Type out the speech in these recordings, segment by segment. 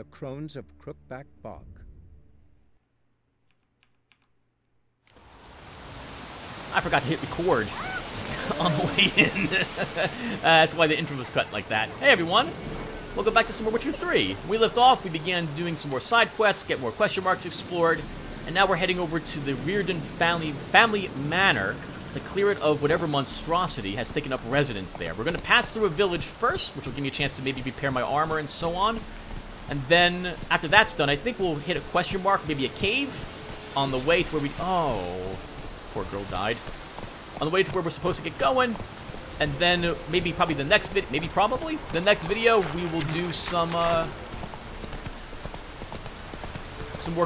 the crones of Crookback Bog. I forgot to hit record on the way in. That's why the intro was cut like that. Hey everyone, welcome back to some more Witcher 3. When we left off, we began doing some more side quests, get more question marks explored, and now we're heading over to the Reardon family manor to clear it of whatever monstrosity has taken up residence there. We're going to pass through a village first, which will give me a chance to maybe repair my armor and so on. And then, after that's done, I think we'll hit a question mark, maybe a cave, on the way to where we... Oh, poor girl died. On the way to where we're supposed to get going. And then, probably the next the next video, we will do some more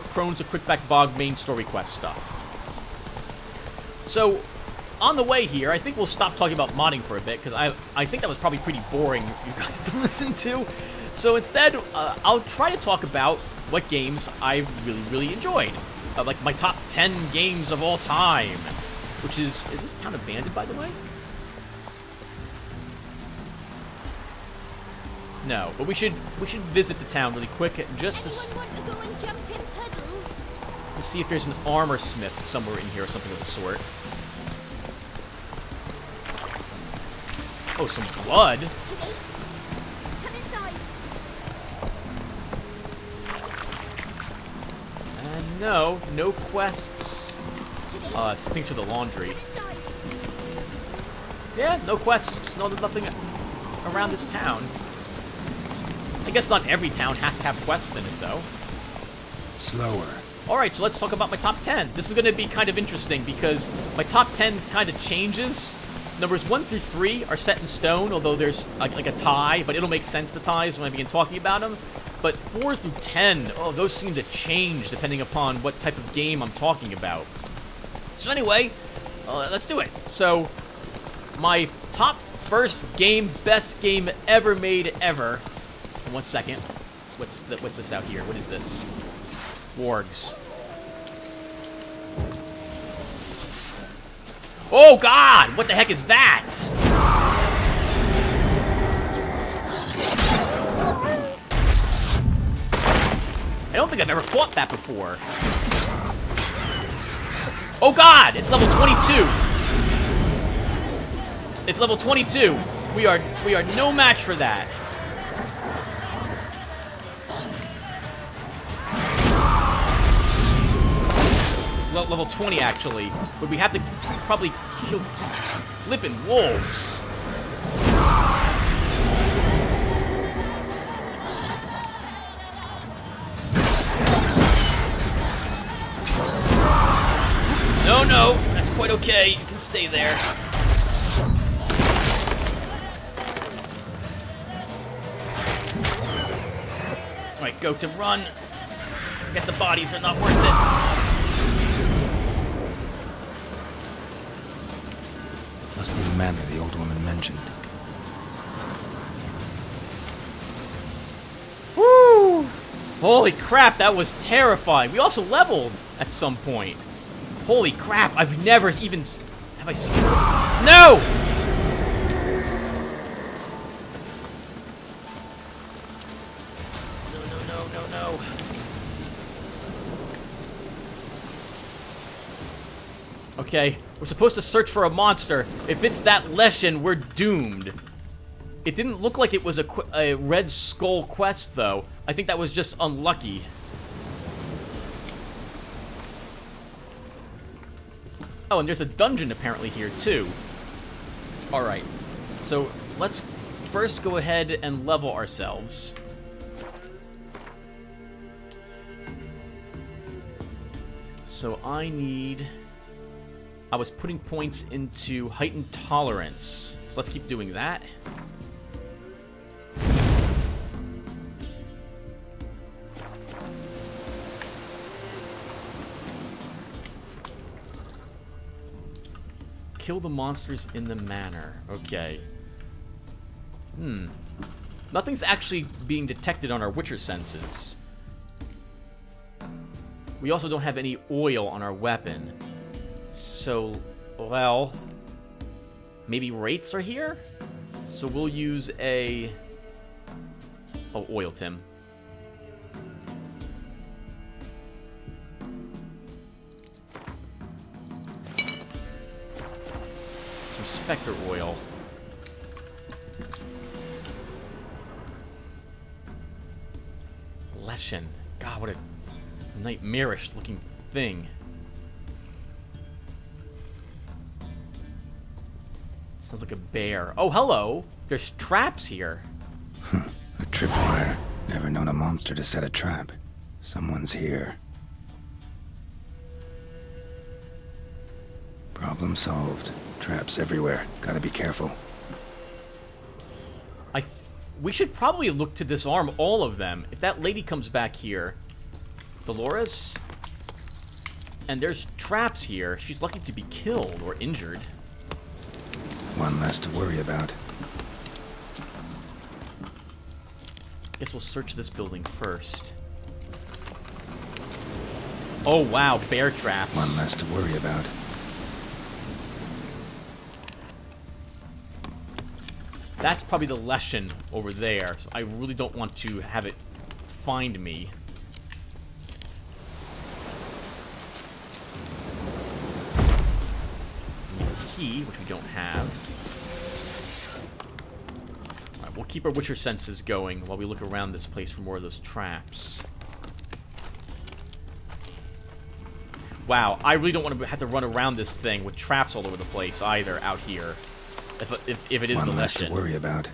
Crones of Crookback Bog main story quest stuff. So, on the way here, I think we'll stop talking about modding for a bit, because I think that was probably pretty boring for you guys to listen to. So instead, I'll try to talk about what games I really enjoyed. Like my top 10 games of all time. Which is this town abandoned, by the way? No, but we should visit the town really quick just to see if there's an armor smith somewhere in here or something of the sort. Oh, some blood. Come inside. And no quests. Stinks for the laundry. Yeah, no quests. Nothing around this town. I guess not every town has to have quests in it, though. Slower. Alright, so let's talk about my top 10. This is going to be kind of interesting because my top 10 kind of changes. Numbers 1 through 3 are set in stone, although there's like a tie, but it'll make sense to ties when I begin talking about them. But 4 through 10, oh, those seem to change depending upon what type of game I'm talking about. So anyway, let's do it. So, my top first game, best game ever made ever. 1 second. What's this out here? What is this? Wargs. Oh God! What the heck is that? I don't think I've ever fought that before. Oh God! It's level 22. It's level 22. We are no match for that. Level 20 actually, but we have to probably kill flippin' wolves. No, that's quite okay. You can stay there. Alright, go to run. Forget the bodies are not worth it. Must be the manor the old woman mentioned. Woo! Holy crap, that was terrifying. We also leveled at some point. Holy crap, I've never even... Have I seen... No! No. Okay, we're supposed to search for a monster. If it's that Leshen, we're doomed. It didn't look like it was a Red Skull quest, though. I think that was just unlucky. Oh, and there's a dungeon apparently here, too. Alright, so let's first go ahead and level ourselves. So I was putting points into heightened tolerance. So let's keep doing that. Kill the monsters in the manor. Okay. Nothing's actually being detected on our Witcher senses. We also don't have any oil on our weapon. So, well, maybe wraiths are here? So we'll use a... Oh, oil, Tim. Spectre oil. Leshen. God, what a nightmarish looking thing. Sounds like a bear. Oh, hello! There's traps here. A tripwire. Never known a monster to set a trap. Someone's here. Problem solved. Traps everywhere. Gotta be careful. We should probably look to disarm all of them. If that lady comes back here, Dolores, and there's traps here, she's lucky to be killed or injured. One less to worry about. Guess we'll search this building first. Oh wow, bear traps. One less to worry about. That's probably the Leshen over there, so I really don't want to have it find me. Need a key, which we don't have. Alright, we'll keep our Witcher senses going while we look around this place for more of those traps. Wow, I really don't want to have to run around this thing with traps all over the place either out here. If it is the One less Leshen. to worry about.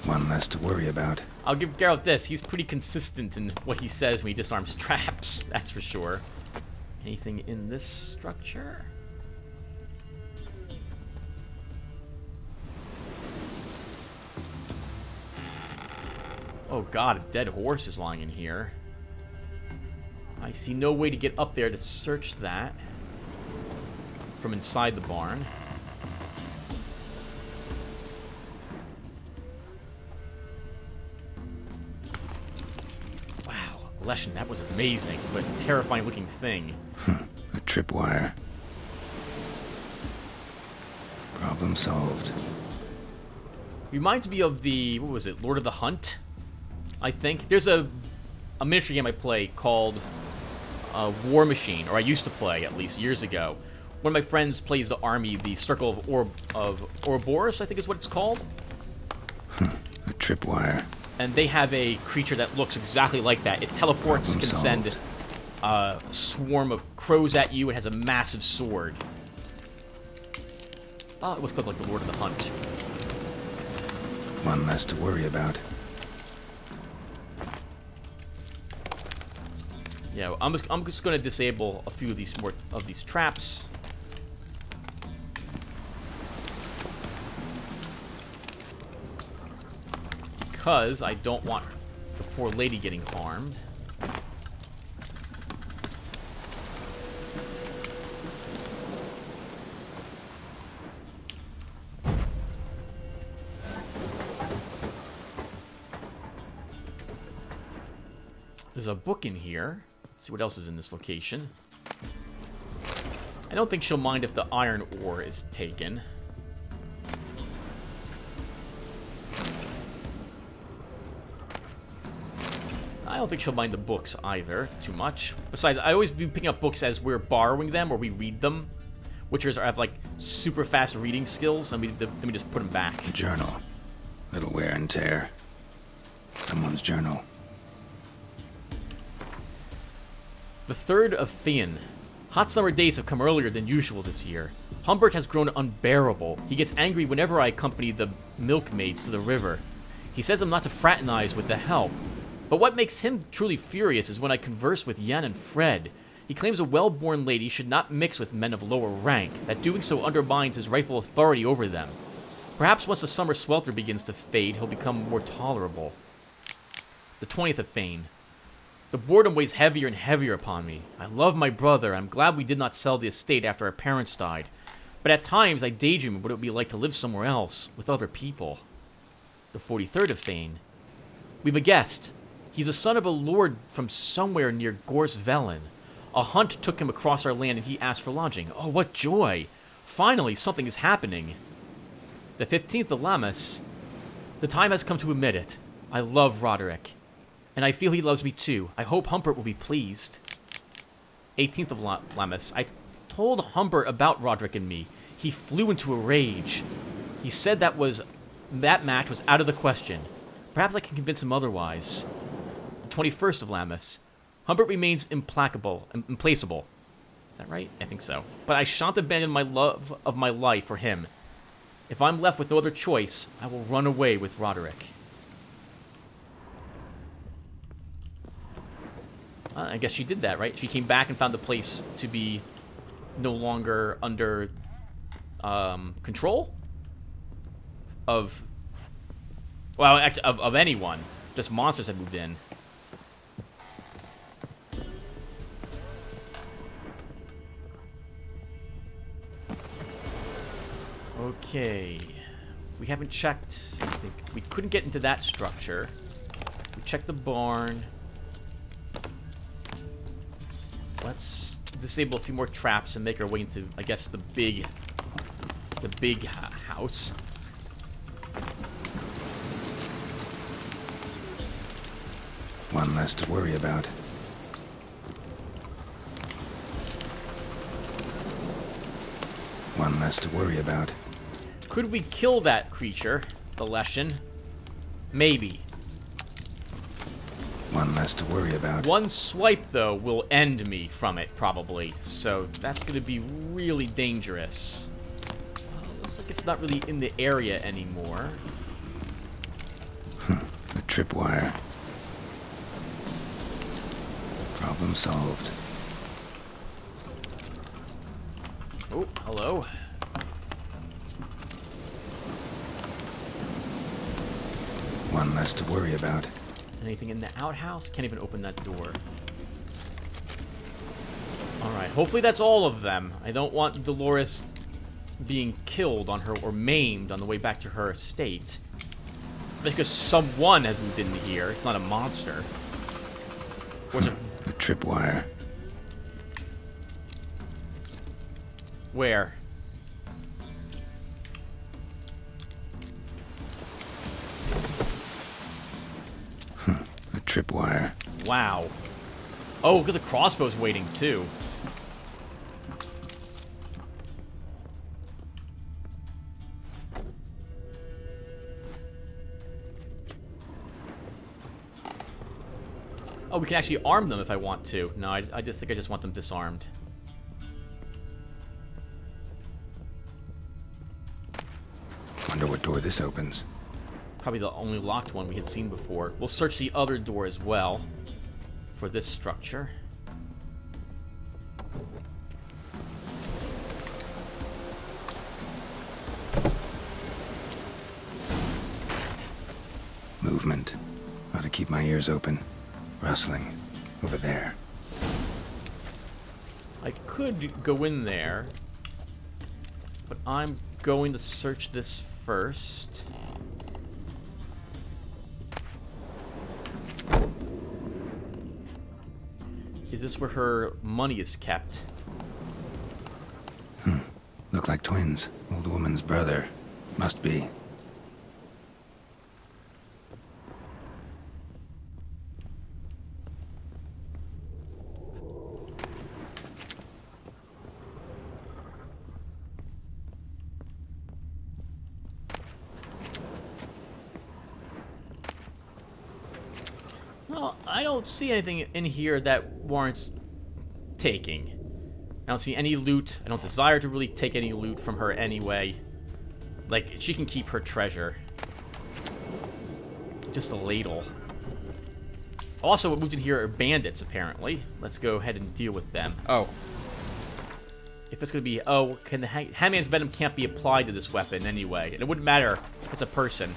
One less to worry about. I'll give Geralt this. He's pretty consistent in what he says when he disarms traps. That's for sure. Anything in this structure? Oh god, a dead horse is lying in here. I see no way to get up there to search that from inside the barn. Wow, Leshen, that was amazing, but terrifying looking thing. A tripwire. Problem solved. Reminds me of the, what was it, Lord of the Hunt? I think. There's a miniature game I play called War Machine, or I used to play, at least, years ago. One of my friends plays the army, the Circle of Ouroboros, I think is what it's called. A tripwire. And they have a creature that looks exactly like that. It teleports, Problem can send a swarm of crows at you, and has a massive sword. Oh, it was called like the Lord of the Hunt. One less to worry about. Yeah, I'm just going to disable a few of these traps. Because I don't want the poor lady getting harmed. There's a book in here. Let's see what else is in this location. I don't think she'll mind if the iron ore is taken. I don't think she'll mind the books either too much. Besides, I always view picking up books as we're borrowing them or we read them. Witchers have like super fast reading skills, and then we just put them back. A journal. Little wear and tear. Someone's journal. The 3rd of Thean. Hot summer days have come earlier than usual this year. Humbert has grown unbearable. He gets angry whenever I accompany the milkmaids to the river. He says I'm not to fraternize with the help. But what makes him truly furious is when I converse with Yen and Fred. He claims a well-born lady should not mix with men of lower rank, that doing so undermines his rightful authority over them. Perhaps once the summer swelter begins to fade, he'll become more tolerable. The 20th of Fane. The boredom weighs heavier and heavier upon me. I love my brother. I'm glad we did not sell the estate after our parents died. But at times, I daydream of what it would be like to live somewhere else, with other people. The 43rd of Fane. We've a guest. He's a son of a lord from somewhere near Gorse Velen. A hunt took him across our land and he asked for lodging. Oh, what joy! Finally, something is happening. The 15th of Lammas. The time has come to admit it. I love Roderick. And I feel he loves me too. I hope Humbert will be pleased. 18th of Lammas. I told Humbert about Roderick and me. He flew into a rage. He said that match was out of the question. Perhaps I can convince him otherwise. The 21st of Lammas. Humbert remains implacable, implaceable. Is that right? I think so. But I shan't abandon my love of my life for him. If I'm left with no other choice, I will run away with Roderick. I guess she did that, right? She came back and found the place to be no longer under control of, well, actually, of anyone. Just monsters had moved in. Okay. We haven't checked, I think. We couldn't get into that structure. We checked the barn. Let's disable a few more traps and make our way into, I guess, the big house. One less to worry about. One less to worry about. Could we kill that creature, the Leshen? Maybe. One less to worry about. One swipe, though, will end me from it, probably. So that's going to be really dangerous. Looks like it's not really in the area anymore. A tripwire. Problem solved. Oh, hello. One less to worry about. Anything in the outhouse? Can't even open that door. Alright, hopefully that's all of them. I don't want Dolores being killed on her or maimed on the way back to her estate. Because someone has moved into here. It's not a monster. Or is it... A tripwire. Where? A tripwire. Wow. Oh, look at the crossbows waiting, too. Oh, we can actually arm them if I want to. No, I just think I just want them disarmed. Wonder what door this opens. Probably the only locked one we had seen before. We'll search the other door as well for this structure. Movement. Ought to keep my ears open. Rustling. Over there. I could go in there, but I'm going to search this first. Is this where her money is kept? Look like twins. Old woman's brother. Must be. Well, I don't see anything in here that warrants taking. I don't see any loot. I don't desire to really take any loot from her anyway. Like, she can keep her treasure. Just a ladle. Also, what moved in here are bandits, apparently. Let's go ahead and deal with them. Oh. If it's going to be... Oh, can the Hangman's Venom can't be applied to this weapon anyway. And it wouldn't matter if it's a person.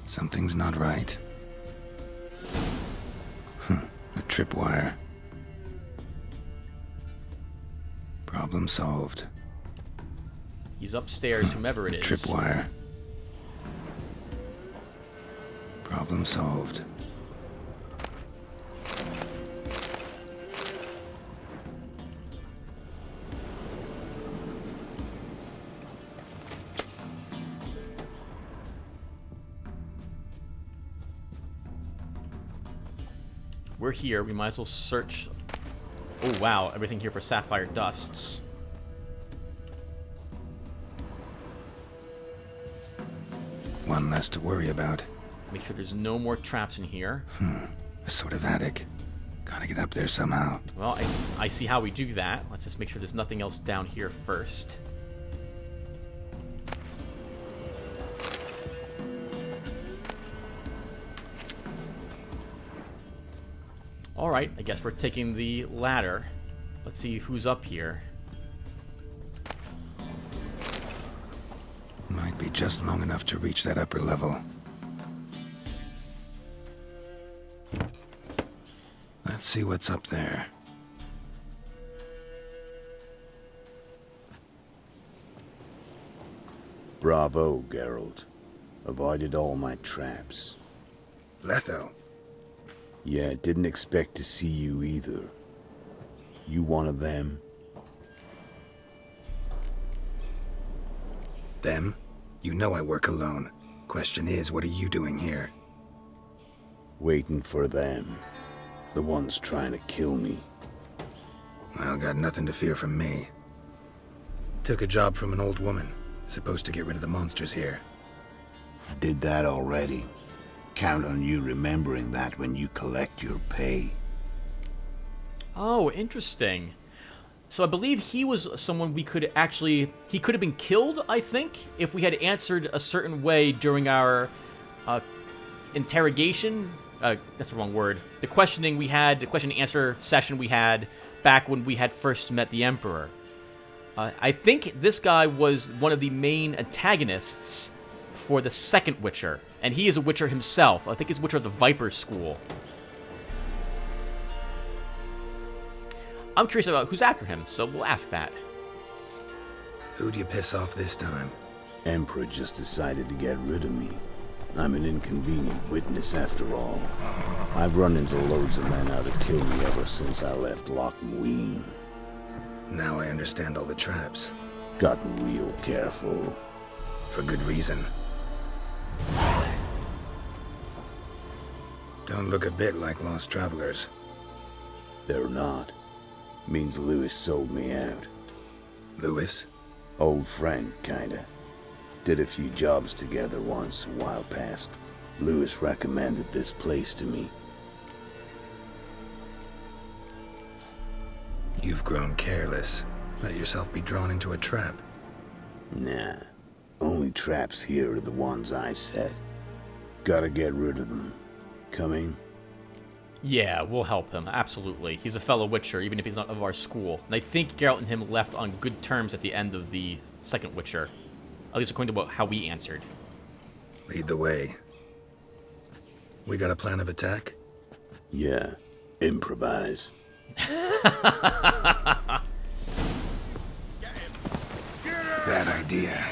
Something's not right. A tripwire. Problem solved. He's upstairs, whomever it is. Tripwire. Problem solved. we're here. We might as well search. Oh, wow. Everything here for sapphire dusts. One less to worry about. Make sure there's no more traps in here. A sort of attic. Gotta get up there somehow. Well, I see how we do that. Let's just make sure there's nothing else down here first. Alright, I guess we're taking the ladder. Let's see who's up here. Might be just long enough to reach that upper level. Let's see what's up there. Bravo, Geralt. Avoided all my traps. Letho. Yeah, didn't expect to see you either. You one of them? Them? You know I work alone. Question is, what are you doing here? Waiting for them. The ones trying to kill me. Well, got nothing to fear from me. Took a job from an old woman. Supposed to get rid of the monsters here. Did that already. Count on you remembering that when you collect your pay. Oh, interesting. So I believe he was someone we could actually... He could have been killed, I think, if we had answered a certain way during our interrogation. That's the wrong word. The questioning we had, the question and answer session we had back when we had first met the Emperor. I think this guy was one of the main antagonists for the second Witcher. And he is a Witcher himself. I think he's Witcher of the Viper School. I'm curious about who's after him, so we'll ask that. Who'd you piss off this time? Emperor just decided to get rid of me. I'm an inconvenient witness after all. I've run into loads of men out to kill me ever since I left Loch Muin. Now I understand all the traps. Gotten real careful. For good reason. Don't look a bit like lost travelers. They're not. Means Lewis sold me out. Lewis? Old friend, kinda. Did a few jobs together once, a while past. Lewis recommended this place to me. You've grown careless. Let yourself be drawn into a trap. Nah. Only traps here are the ones I set. Gotta get rid of them. Coming? Yeah, we'll help him, absolutely. He's a fellow Witcher, even if he's not of our school. And I think Geralt and him left on good terms at the end of the second Witcher. At least according to how we answered. Lead the way. We got a plan of attack? Yeah. Improvise. Bad idea.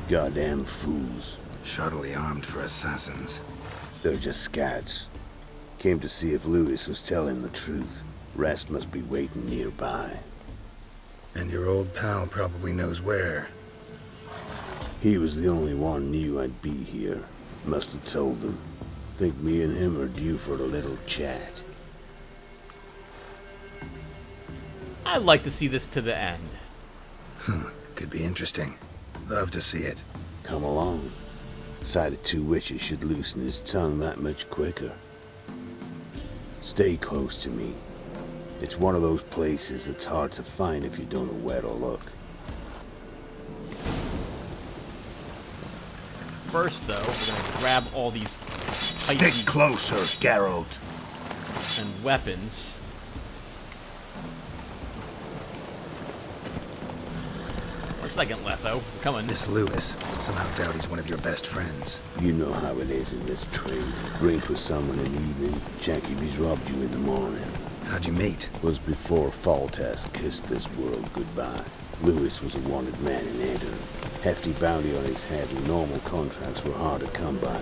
Goddamn fools. Shoddily armed for assassins. They're just scouts. Came to see if Lewis was telling the truth. Rest must be waiting nearby. And your old pal probably knows where. He was the only one knew I'd be here. Must have told him. Think me and him are due for a little chat. I'd like to see this to the end. Could be interesting. Love to see it. Come along. Sight of two witches should loosen his tongue that much quicker. Stay close to me. It's one of those places that's hard to find if you don't know where to look. First, though, we're going to grab all these Stick closer, Geralt. and weapons. One second, Letho. We're coming. This Lewis. Somehow doubt he's one of your best friends. You know how it is in this trade. Drink with someone in the evening, check if he's robbed you in the morning. How'd you meet? Was before Foltest kissed this world goodbye. Lewis was a wanted man in Eder. Hefty bounty on his head and normal contracts were hard to come by.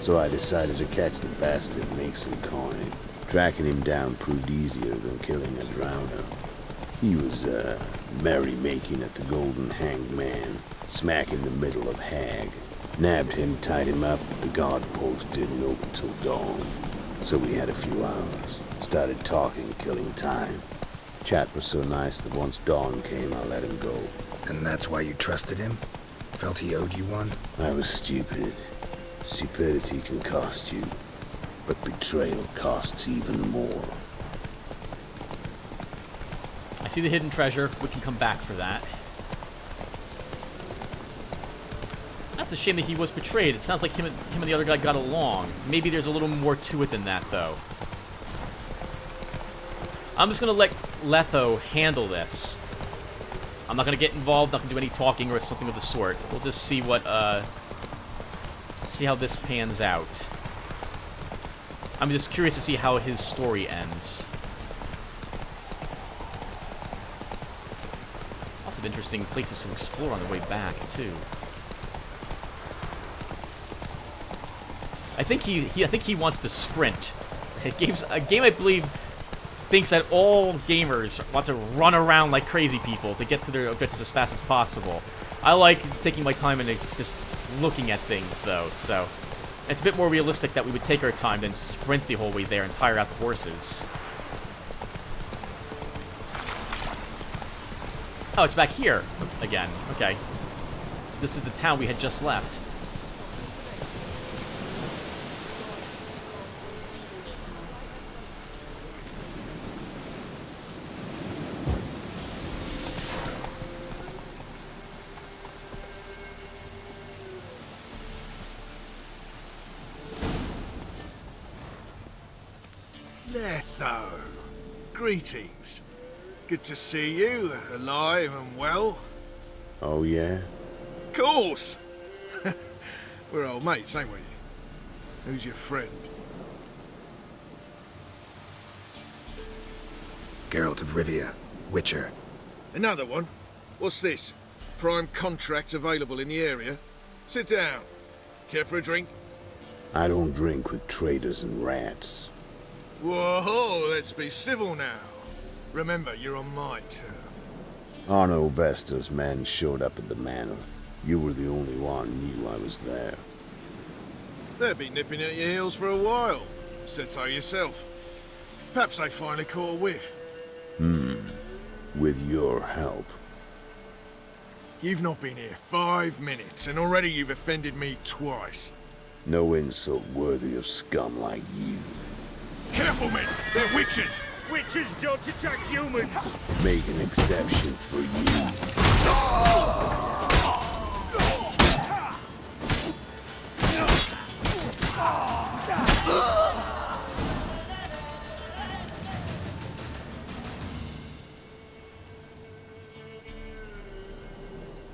So I decided to catch the bastard and make some coin. Tracking him down proved easier than killing a drowner. He was, merry-making at the Golden Hanged Man, smack in the middle of Hag. Nabbed him, tied him up, the guard post didn't open till dawn. So we had a few hours. Started talking, killing time. Chat was so nice that once dawn came, I let him go. And that's why you trusted him? Felt he owed you one? I was stupid. Stupidity can cost you, but betrayal costs even more. I see the hidden treasure. We can come back for that. That's a shame that he was betrayed. It sounds like him and the other guy got along. Maybe there's a little more to it than that, though. I'm just going to let Letho handle this. I'm not going to get involved, not going to do any talking or something of the sort. We'll just see what, see how this pans out. I'm just curious to see how his story ends. Lots of interesting places to explore on the way back, too. I think he wants to sprint. A game I believe thinks that all gamers want to run around like crazy people to get to their objectives as fast as possible. I like taking my time and just looking at things, though, so it's a bit more realistic that we would take our time than sprint the whole way there and tire out the horses. Oh, it's back here again. Okay. This is the town we had just left. Letho, greetings. Good to see you, alive and well. Oh, yeah? Course! We're old mates, ain't we? Who's your friend? Geralt of Rivia, Witcher. Another one? What's this? Prime contract available in the area? Sit down. Care for a drink? I don't drink with traitors and rats. Whoa, let's be civil now. Remember, you're on my turf. Arno Vestor's men showed up at the manor. You were the only one knew I was there. They've been nipping at your heels for a while. Said so yourself. Perhaps they finally caught a whiff. With your help. You've not been here 5 minutes, and already you've offended me twice. No insult worthy of scum like you. Careful, men! They're witches! Witches don't attack humans! Make an exception for you.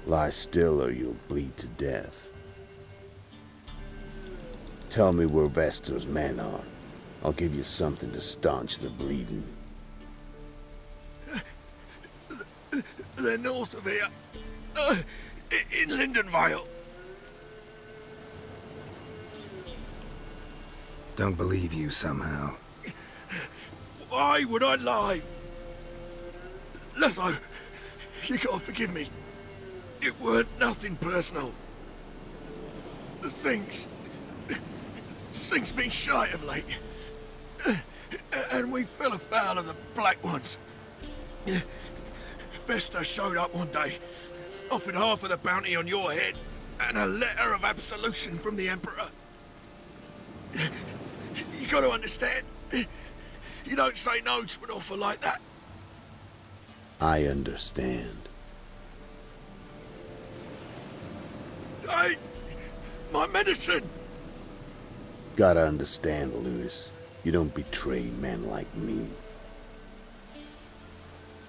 Lie still or you'll bleed to death. Tell me where Vestor's men are. I'll give you something to staunch the bleeding. They're north of here. In Lindenvale. Don't believe you somehow. Why would I lie? Letho, you gotta forgive me. It weren't nothing personal. The things been shy of late. And we fell afoul of the Black Ones. Vestor showed up one day, offered half of the bounty on your head, and a letter of absolution from the Emperor. You gotta understand, you don't say no to an offer like that. I understand. Hey, my medicine! Gotta understand, Lewis. You don't betray men like me.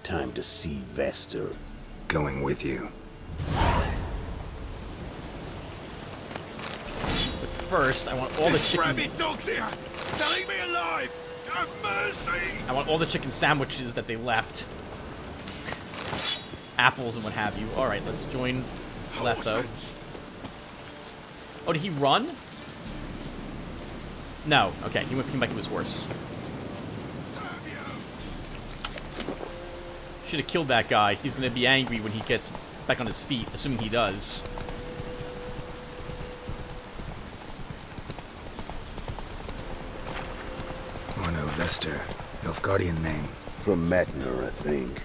Time to see Vestor. Going with you. But first, I want all the chicken... Rabid dogs here! They'll eat me alive! Have I want all the chicken sandwiches that they left. Apples and what have you. Alright, let's join Letho. Oh, did he run? No. Okay, he came back to his horse. Should have killed that guy. He's going to be angry when he gets back on his feet, assuming he does. Orno Vester. Nilfgaardian name. From Metner, I think.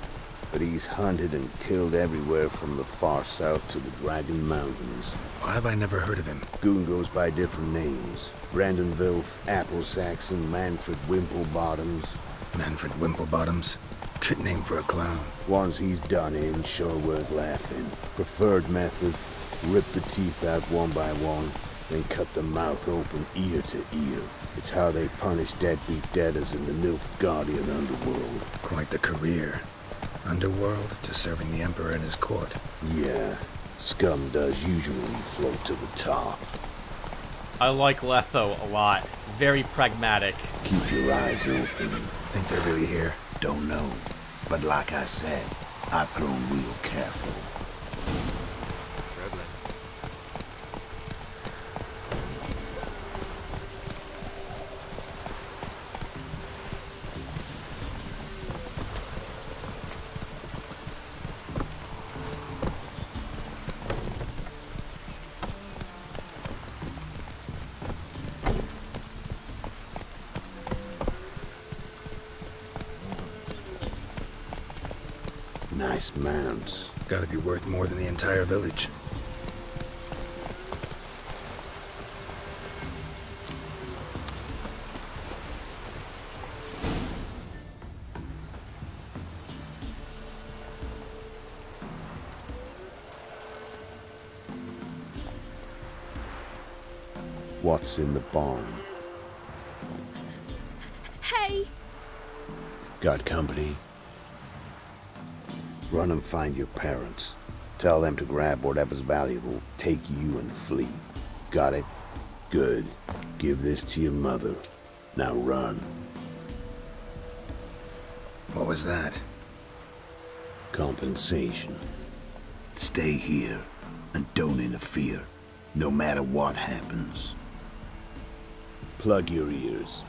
But he's hunted and killed everywhere from the far south to the Dragon Mountains. Why have I never heard of him? Goon goes by different names. Brandon Vilf, Apple Saxon, Manfred Wimplebottoms. Manfred Wimplebottoms? Good name for a clown. Ones he's done in sure weren't laughing. Preferred method, rip the teeth out one by one, then cut the mouth open ear to ear. It's how they punish deadbeat debtors in the Nilfgaardian underworld. Quite the career. Underworld to serving the Emperor in his court. Yeah, scum does usually float to the top. I like Letho a lot. Very pragmatic. Keep your eyes open. Think they're really here? Don't know. But like I said, I've grown real careful. Nice mounts. Gotta be worth more than the entire village. What's in the barn? Hey! Got company? Run and find your parents. Tell them to grab whatever's valuable, take you and flee. Got it? Good. Give this to your mother. Now run. What was that? Compensation. Stay here and don't interfere, no matter what happens. Plug your ears.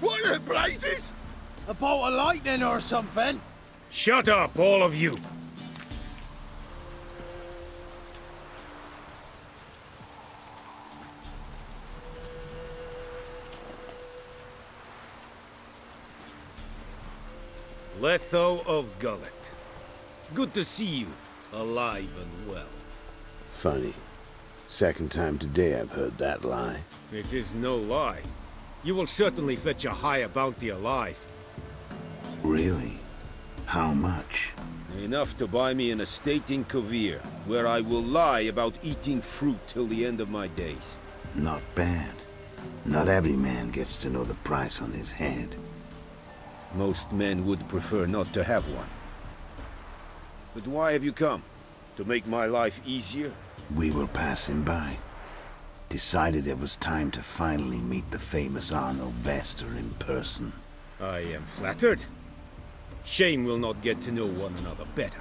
What the blazes? A bolt of lightning or something? Shut up, all of you! Letho of Gullet. Good to see you, alive and well. Funny. Second time today I've heard that lie. It is no lie. You will certainly fetch a higher bounty alive. Really? How much? Enough to buy me an estate in Kovir, where I will lie about eating fruit till the end of my days. Not bad. Not every man gets to know the price on his head. Most men would prefer not to have one. But why have you come? To make my life easier? We were passing by. Decided it was time to finally meet the famous Arno Vester in person. I am flattered. Shame we'll not get to know one another better.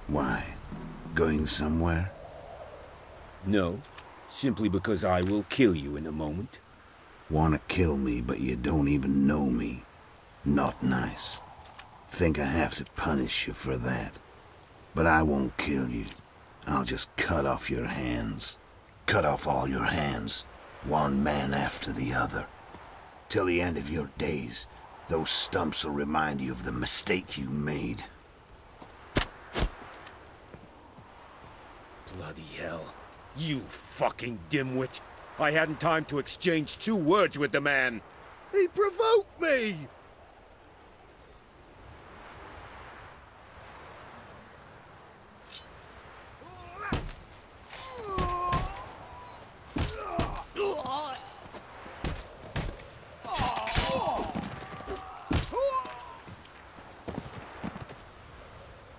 Why? Going somewhere? No, simply because I will kill you in a moment. Wanna kill me, but you don't even know me. Not nice. Think I have to punish you for that. But I won't kill you. I'll just cut off your hands. Cut off all your hands, one man after the other. Till the end of your days, those stumps will remind you of the mistake you made. Bloody hell. You fucking dimwit. I hadn't time to exchange 2 words with the man. He provoked me!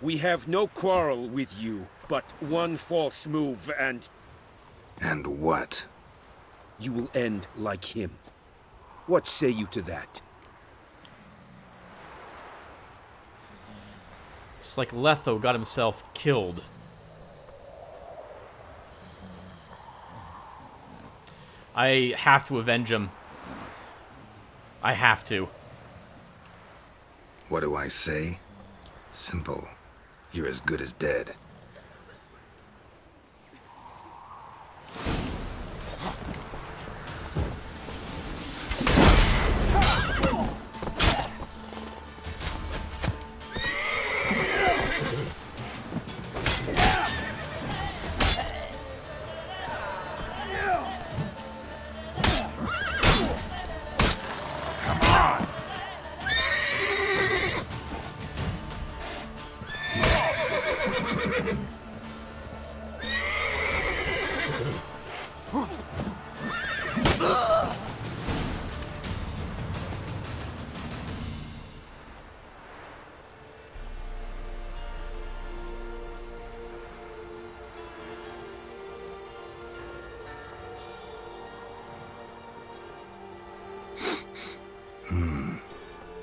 We have no quarrel with you, but one false move and And what? you will end like him. What say you to that? It's like Letho got himself killed. I have to avenge him. I have to. What do I say? Simple. You're as good as dead.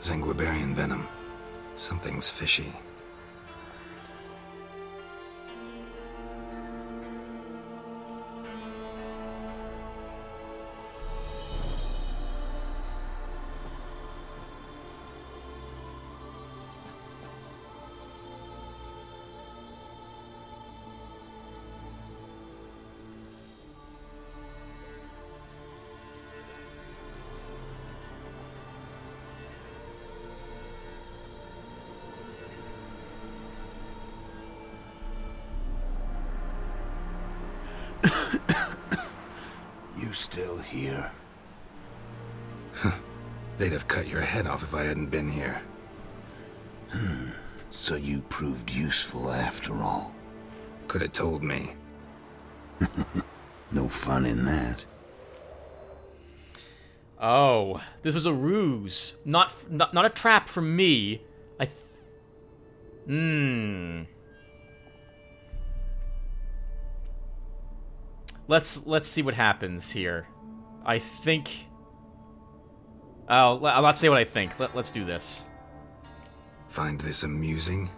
Zanguibarian venom. Something's fishy. You still here? They'd have cut your head off if I hadn't been here. So you proved useful after all. Could have told me. No fun in that. Oh, this was a ruse. Not a trap for me. Let's see what happens here. I think... I'll not say what I think. Let's do this. Find this amusing?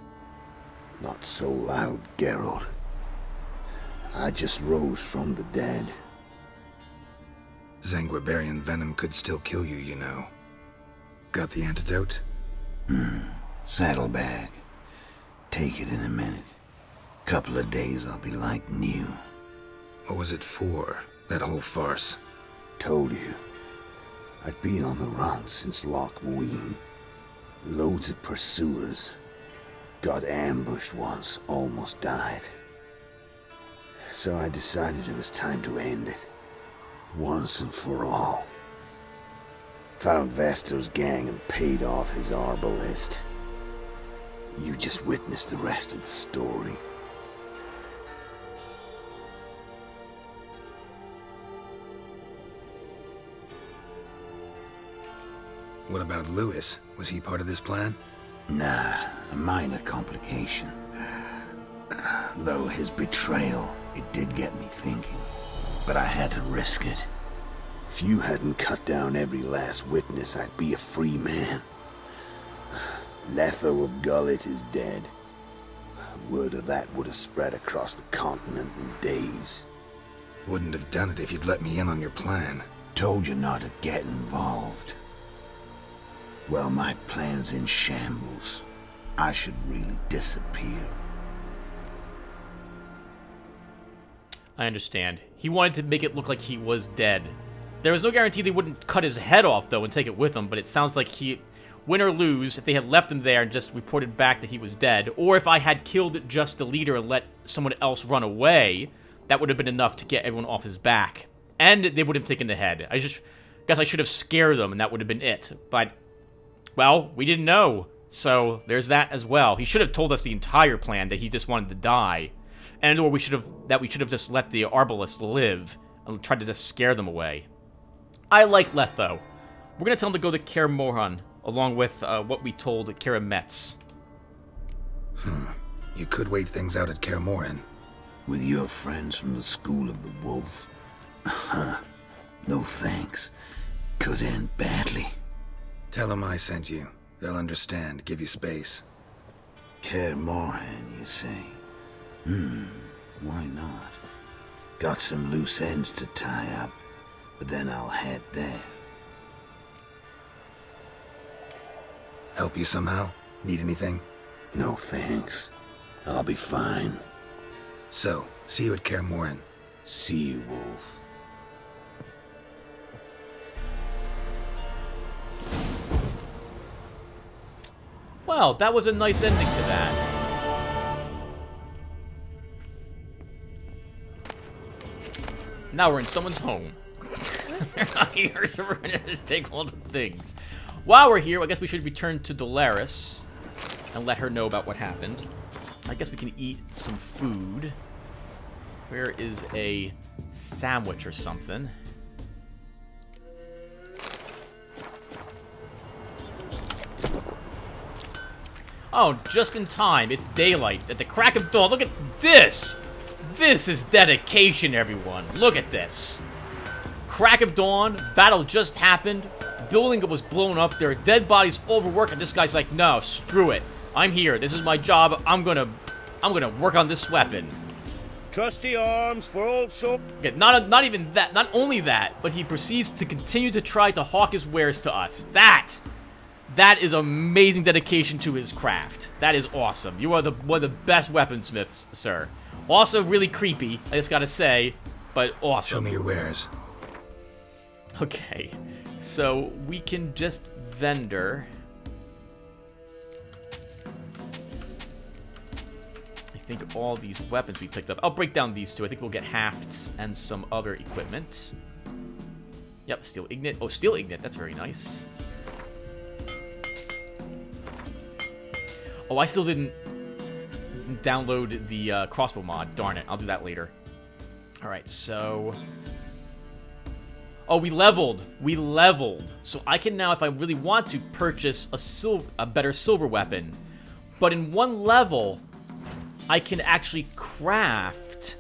Not so loud, Geralt. I just rose from the dead. Zanguibarian venom could still kill you, you know. Got the antidote? Saddlebag. Take it in a minute. Couple of days I'll be like new. What was it for, that whole farce? Told you. I'd been on the run since Loch Muin. Loads of pursuers. Got ambushed once, almost died. So I decided it was time to end it. Once and for all. Found Vestor's gang and paid off his arbalist. You just witnessed the rest of the story. What about Lewis? Was he part of this plan? Nah, a minor complication. Though his betrayal, it did get me thinking. But I had to risk it. If you hadn't cut down every last witness, I'd be a free man. Letho of Gullet is dead. Word of that would have spread across the continent in days. Wouldn't have done it if you'd let me in on your plan. Told you not to get involved. Well, my plan's in shambles. I should really disappear. I understand. He wanted to make it look like he was dead. There was no guarantee they wouldn't cut his head off, though, and take it with them, but it sounds like he... Win or lose, if they had left him there and just reported back that he was dead, or if I had killed just the leader and let someone else run away, that would have been enough to get everyone off his back. And they would have taken the head. I just guess I should have scared them, and that would have been it. But, well, we didn't know. So, there's that as well. He should have told us the entire plan, that he just wanted to die. And or we should have just let the Arbalest live, and tried to just scare them away. I like Letho. We're gonna tell him to go to Kaer along with what we told Kara Metz. You could wait things out at Kaer Morhen. With your friends from the School of the Wolf? No thanks. Could end badly. Tell them I sent you. They'll understand, give you space. Kaer Morhen, you say? Why not? Got some loose ends to tie up, but then I'll head there. Help you somehow? Need anything? No thanks. I'll be fine. So, see you at Kaer Morhen. See you, Wolf. Well, that was a nice ending to that. Now we're in someone's home. They're not here, so we're gonna just take all the things. While we're here, I guess we should return to Dolores and let her know about what happened. I guess we can eat some food. Where is a sandwich or something? Oh, just in time. It's daylight. At the crack of dawn. Look at this! This is dedication, everyone. Look at this. Crack of dawn. Battle just happened. Building was blown up. There are dead bodies overworked, and this guy's like, no, screw it. I'm here. This is my job. I'm gonna work on this weapon. Trusty arms for old soap. Okay, not even that. Not only that, but he proceeds to continue to try to hawk his wares to us. That is amazing dedication to his craft. That is awesome. You are one of the best weaponsmiths, sir. Also really creepy, I just gotta say, but awesome. Show me your wares. Okay, so we can just vendor. I think all these weapons we picked up. I'll break down these two. I think we'll get hafts and some other equipment. Yep, steel ignite. Oh, steel ignite. That's very nice. Oh, I still didn't download the crossbow mod. Darn it. I'll do that later. Alright, so... Oh, we leveled. We leveled. So I can now, if I really want to, purchase a better silver weapon. But in one level, I can actually craft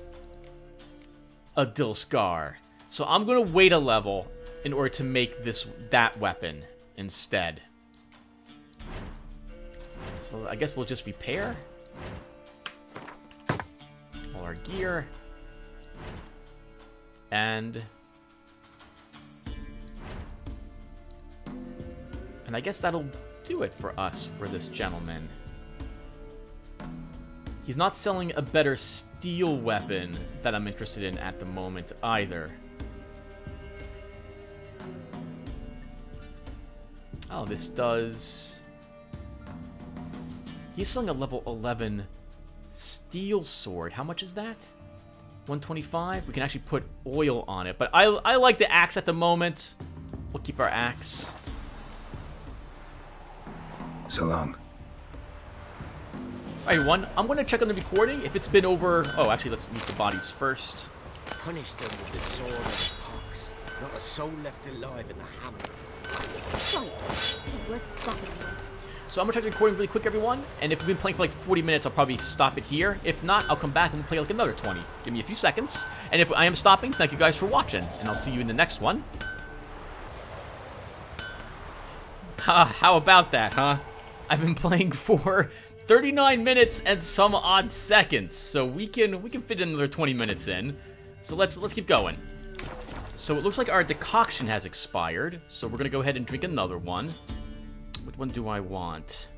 a Dilskar. So I'm going to wait a level in order to make that weapon instead. So I guess we'll just repair all our gear. And I guess that'll do it for us, for this gentleman. He's not selling a better steel weapon that I'm interested in at the moment either. Oh, this does... He's selling a level 11 steel sword. How much is that? 125? We can actually put oil on it. But I like the axe at the moment. We'll keep our axe. So long. Alright, everyone. I'm going to check on the recording. If it's been over... Oh, actually, let's loot the bodies first. Punish them with the sword and the pox. Not a soul left alive in the hammer. So I'm going to check the recording really quick, everyone. And if we've been playing for like 40 minutes, I'll probably stop it here. If not, I'll come back and we'll play like another 20. Give me a few seconds. And if I am stopping, thank you guys for watching. And I'll see you in the next one. How about that, huh? I've been playing for 39 minutes and some odd seconds. So we can fit another 20 minutes in. So let's keep going. So it looks like our decoction has expired. So we're going to go ahead and drink another one. What one do I want?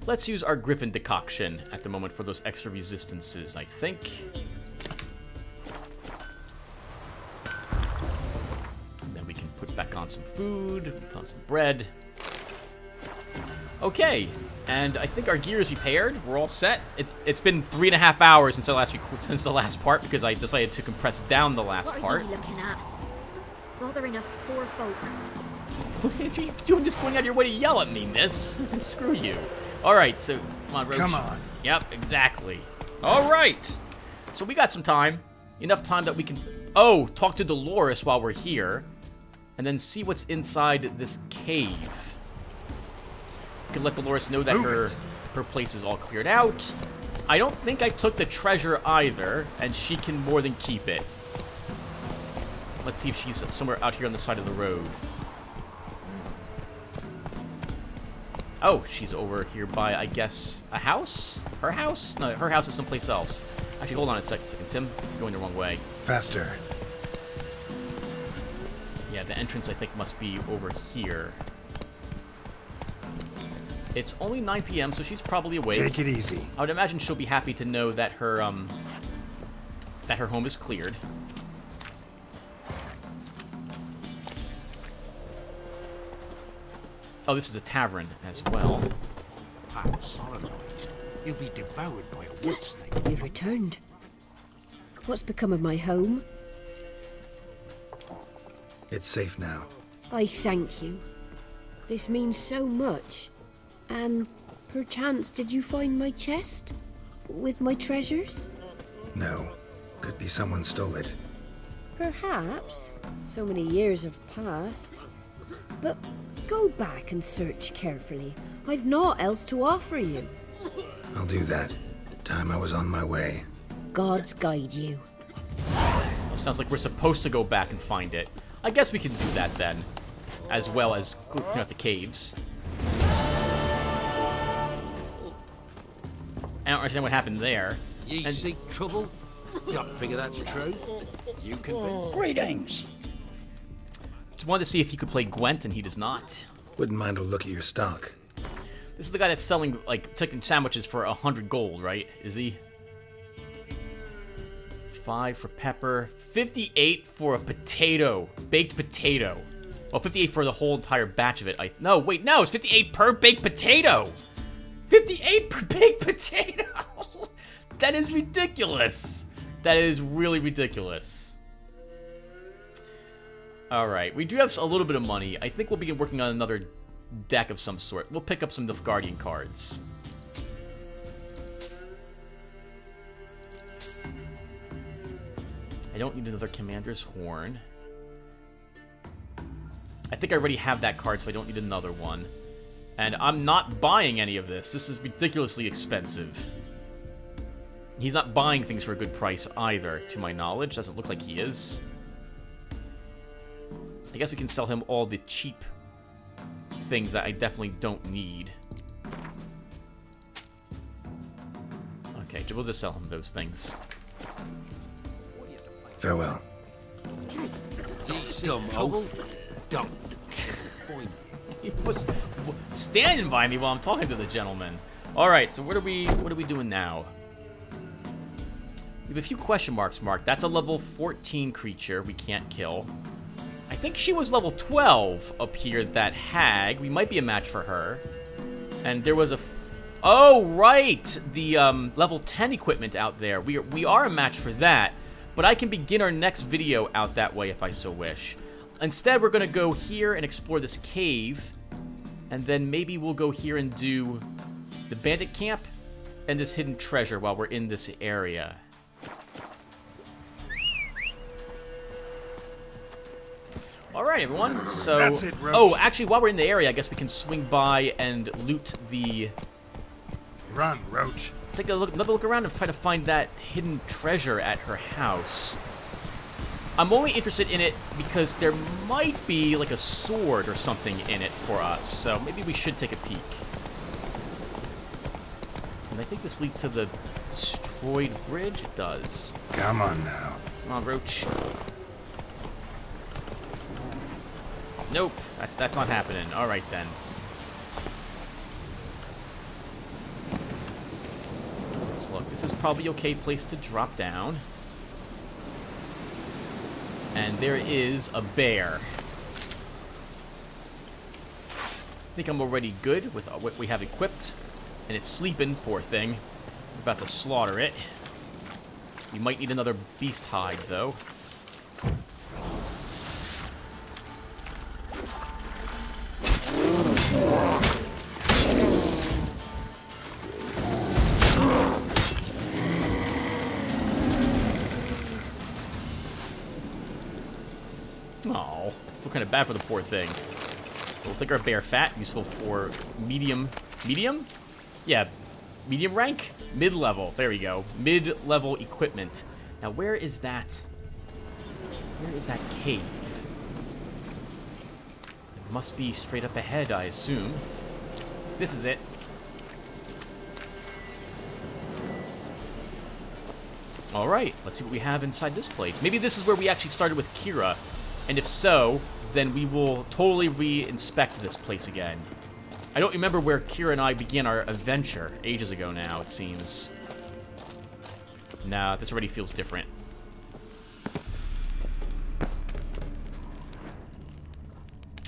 Let's use our Griffin decoction at the moment for those extra resistances, I think. And then we can put back on some food, put on some bread. Okay, and I think our gear is repaired. We're all set. It's been 3.5 hours since the last part because I decided to compress down the last part. What are you looking at? Stop bothering us poor folk. What are you doing just going out of your way to yell at me, miss? Screw you. Alright, so come on, Roach. Come on. Yep, exactly. Alright. So we got some time. Enough time that we can talk to Dolores while we're here. And then see what's inside this cave. can let Dolores know that her place is all cleared out. I don't think I took the treasure either, and she can more than keep it. Let's see if she's somewhere out here on the side of the road. Oh, she's over here by, I guess, a house? Her house? No, her house is someplace else. Actually, hold on a second, Tim. You're going the wrong way. Faster. Yeah, the entrance, I think, must be over here. It's only 9 p.m., so she's probably awake. Take it easy. I would imagine she'll be happy to know that her home is cleared. Oh, this is a tavern as well. I'm solemnized. You'll be devoured by a wood snake. You've returned. What's become of my home? It's safe now. I thank you. This means so much. And perchance did you find my chest? With my treasures? No. Could be someone stole it. Perhaps. So many years have passed. But go back and search carefully. I've naught else to offer you. I'll do that. Time I was on my way. Gods guide you. Well, sounds like we're supposed to go back and find it. I guess we can do that then. As well as clean out the caves. I don't understand what happened there. Ye seek trouble? Don't figure that's true. You convinced? Greetings. Just wanted to see if he could play Gwent, and he does not. Wouldn't mind a look at your stock. This is the guy that's selling, like, chicken sandwiches for 100 gold, right? Is he? 5 for pepper. 58 for a potato. Baked potato. Well, 58 for the whole entire batch of it. No, wait, no, it's 58 per baked potato. 58 per baked potato. That is ridiculous. That is really ridiculous. Alright, we do have a little bit of money. I think we'll begin working on another deck of some sort. We'll pick up some Nilfgaardian cards. I don't need another Commander's Horn. I think I already have that card, so I don't need another one. And I'm not buying any of this. This is ridiculously expensive. He's not buying things for a good price either, to my knowledge. Doesn't look like he is. I guess we can sell him all the cheap things that I definitely don't need. Okay, we'll just sell him those things. Farewell. Ye seek trouble? Don't. He was standing by me while I'm talking to the gentleman. Alright, so what are we doing now? We have a few question marks marked. That's a level 14 creature we can't kill. I think she was level 12 up here, that hag. We might be a match for her. And there was a... oh, right! The level 10 equipment out there. We are a match for that. But I can begin our next video out that way if I so wish. Instead, we're going to go here and explore this cave. And then maybe we'll go here and do the bandit camp and this hidden treasure while we're in this area. Alright, everyone. So, That's it, Roach. oh, actually, while we're in the area, I guess we can swing by and loot the... Run, Roach. Take a look, another look around and try to find that hidden treasure at her house. I'm only interested in it because there might be like a sword or something in it for us, so maybe we should take a peek. And I think this leads to the destroyed bridge. It does. Come on now. Come on, Roach. Nope, that's not happening. All right then. Let's look. This is probably okay place to drop down. And there is a bear. I think I'm already good with what we have equipped. And it's sleeping, poor thing. We're about to slaughter it. We might need another beast hide, though. Oh, feel kind of bad for the poor thing. We'll take our bear fat, useful for medium, yeah, medium rank, mid-level. There we go, mid-level equipment. Now, where is that? Where is that cave? It must be straight up ahead, I assume. This is it. All right, let's see what we have inside this place. Maybe this is where we actually started with Kira, and if so, then we will totally re-inspect this place again. I don't remember where Kira and I began our adventure. Ages ago now, it seems. Nah, this already feels different.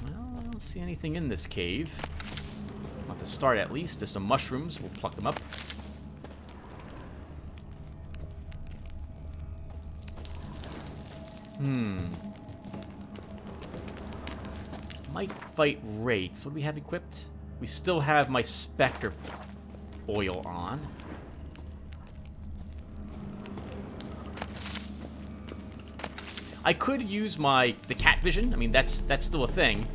Well, I don't see anything in this cave. Not to start, at least. There's some mushrooms. We'll pluck them up. Might fight Wraiths. What do we have equipped? We still have my Spectre oil on. I could use the cat vision. I mean, that's still a thing.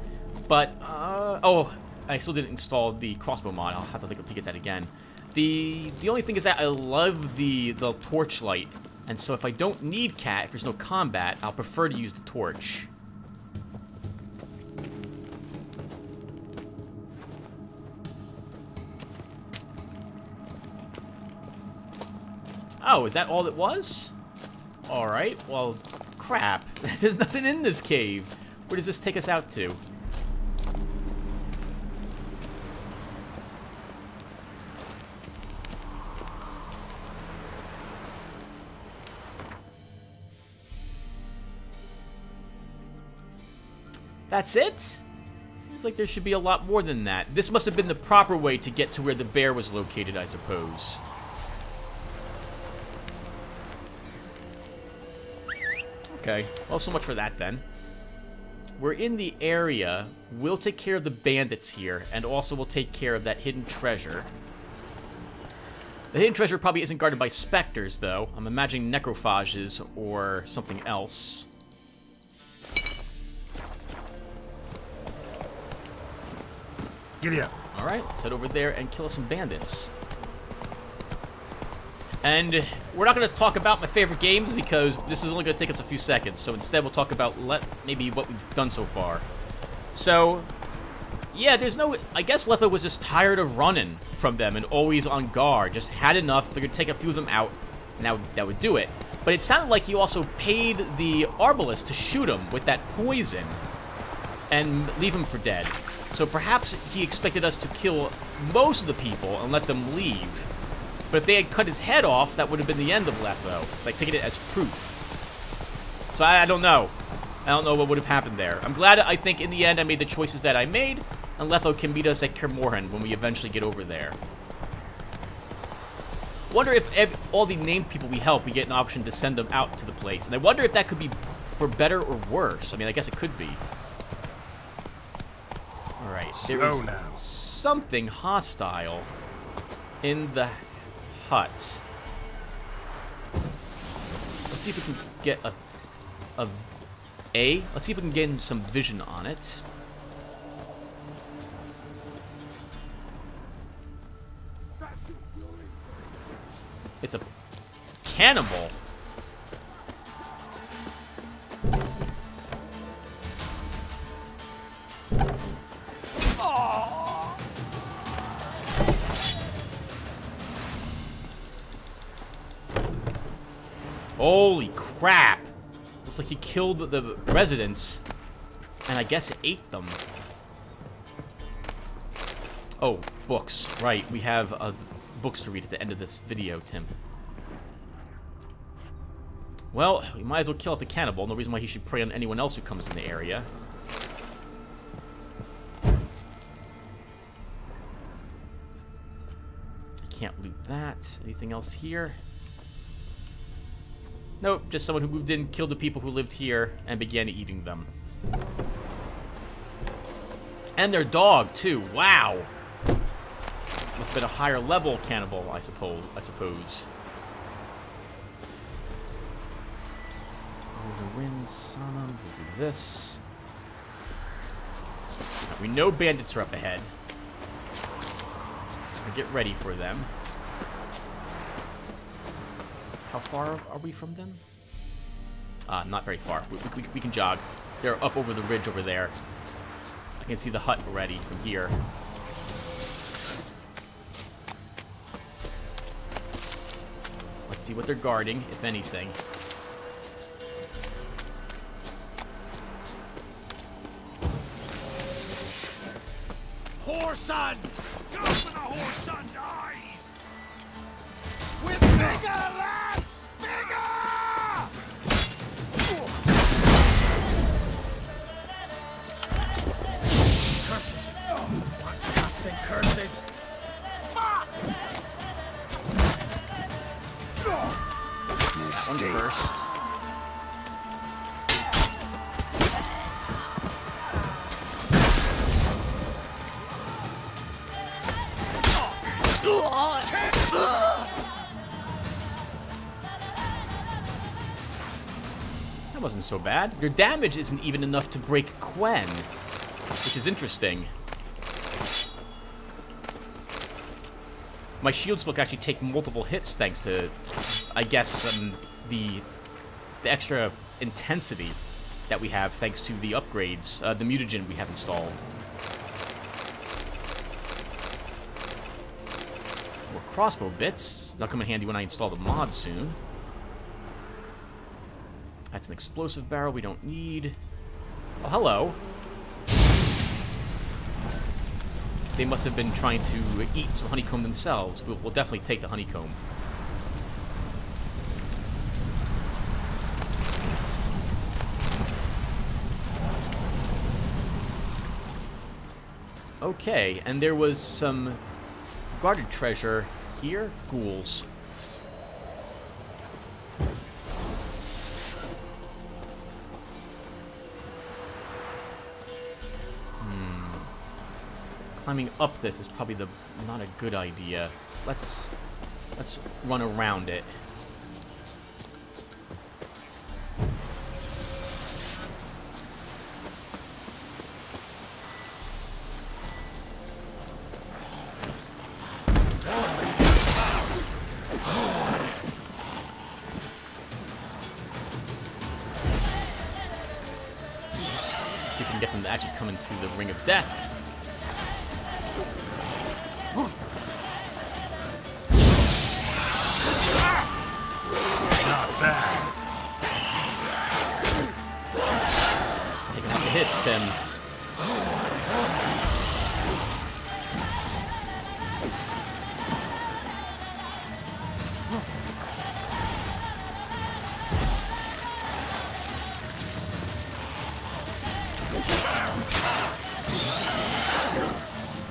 But, oh, I still didn't install the crossbow mod. I'll have to take a peek at that again. The only thing is that I love the torchlight. And so if I don't need cat, if there's no combat, I'll prefer to use the torch. Oh, is that all it was? Alright, well, crap. There's nothing in this cave. Where does this take us out to? That's it? Seems like there should be a lot more than that. This must have been the proper way to get to where the bear was located, I suppose. Okay, well, so much for that then. We're in the area. We'll take care of the bandits here, and also we'll take care of that hidden treasure. The hidden treasure probably isn't guarded by specters, though. I'm imagining necrophages or something else. Giddy up. Alright, let's head over there and kill some bandits. And we're not going to talk about my favorite games because this is only going to take us a few seconds. So instead we'll talk about maybe what we've done so far. So, yeah, there's no... I guess Letho was just tired of running from them and always on guard. Just had enough, figured to take a few of them out, and that would do it. But it sounded like he also paid the Arbalest to shoot him with that poison and leave him for dead. So perhaps he expected us to kill most of the people and let them leave. But if they had cut his head off, that would have been the end of Letho. Like, taking it as proof. So I don't know. I don't know what would have happened there. I'm glad, I think, in the end, I made the choices that I made, and Letho can meet us at Kermorhen when we eventually get over there. Wonder if all the named people we help, we get an option to send them out to the place. And I wonder if that could be for better or worse. I mean, I guess it could be. Alright, there is something hostile in the hut. Let's see if we can get let's see if we can get some vision on it. It's a cannibal. Holy crap! Looks like he killed the residents, and I guess ate them. Oh, books. Right, we have books to read at the end of this video, Tim. Well, we might as well kill off the cannibal. No reason why he should prey on anyone else who comes in the area. I can't loot that. Anything else here? Nope, just someone who moved in, killed the people who lived here, and began eating them. And their dog, too. Wow! Must have been a higher level cannibal, I suppose. Over the wind, Sana, we'll do this. We know bandits are up ahead. So we get ready for them. How far are we from them? Not very far. We can jog. They're up over the ridge over there. I can see the hut already from here. Let's see what they're guarding, if anything. Whoreson! Go for the whoreson's eyes! With bigger, lads! Bigger! Curses! What's casting curses? Fuck! That one first. That wasn't so bad. Your damage isn't even enough to break Quen, which is interesting. My shield spell can actually take multiple hits thanks to, I guess, the extra intensity that we have thanks to the upgrades, the mutagen we have installed. More crossbow bits. That'll come in handy when I install the mod soon. That's an explosive barrel we don't need. Oh, hello. They must have been trying to eat some honeycomb themselves. We'll definitely take the honeycomb. Okay, and there was some guarded treasure here. Ghouls. Climbing up this is probably not a good idea. Let's run around it. See if we can get them to actually come into the Ring of Death. Not bad. Taking lots of hits, Tim.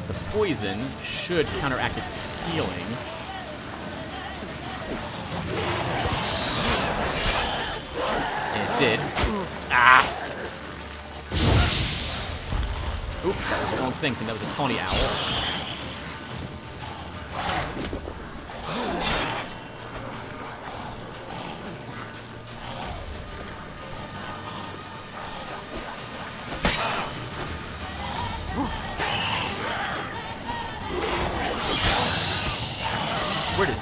The poison should counteract its healing. Did. Ah! Oop, that was the wrong thing. I think that was a Tawny Owl.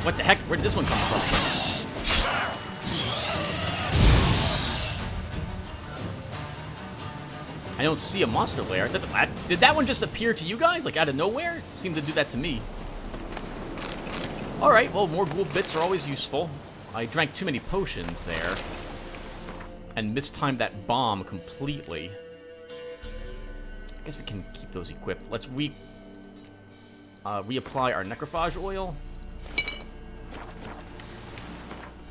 What the heck? Where did this one come from? I don't see a monster lair. Did that one just appear to you guys, like out of nowhere? It seemed to do that to me. Alright, well, more ghoul bits are always useful. I drank too many potions there. And mistimed that bomb completely. I guess we can keep those equipped. Let's reapply our necrophage oil.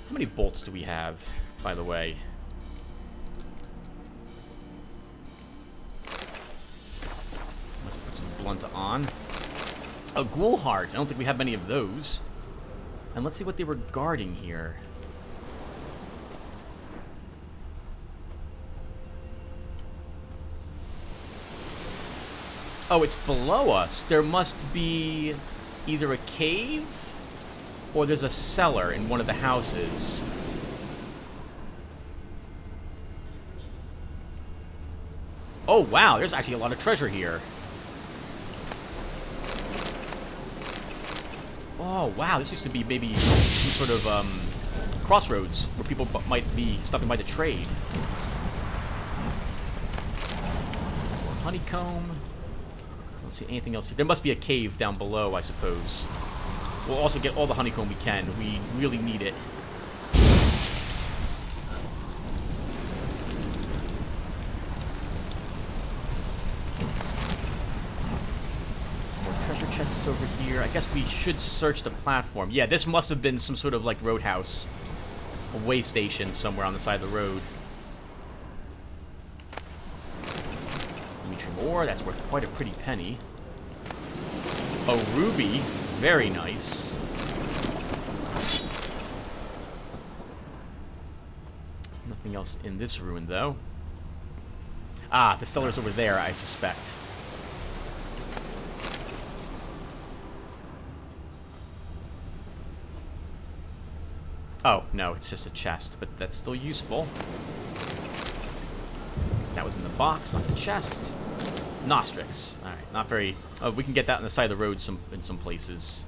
How many bolts do we have, by the way? Let's put some blunt on. A ghoul heart. I don't think we have many of those. And let's see what they were guarding here. Oh, it's below us. There must be either a cave or there's a cellar in one of the houses. Oh, wow. There's actually a lot of treasure here. Oh, wow, this used to be maybe some sort of crossroads where people might be stopping by to trade. More honeycomb. I don't see anything else here. There must be a cave down below, I suppose. We'll also get all the honeycomb we can. We really need it. Chests over here. I guess we should search the platform. Yeah, this must have been some sort of like roadhouse, a way station somewhere on the side of the road. Dimitri ore, that's worth quite a pretty penny. A ruby, very nice. Nothing else in this ruin though. Ah, the cellar's over there, I suspect. Oh, no, it's just a chest, but that's still useful. That was in the box, not the chest. Nostrix. Alright, not very... Oh, we can get that on the side of the road in some places.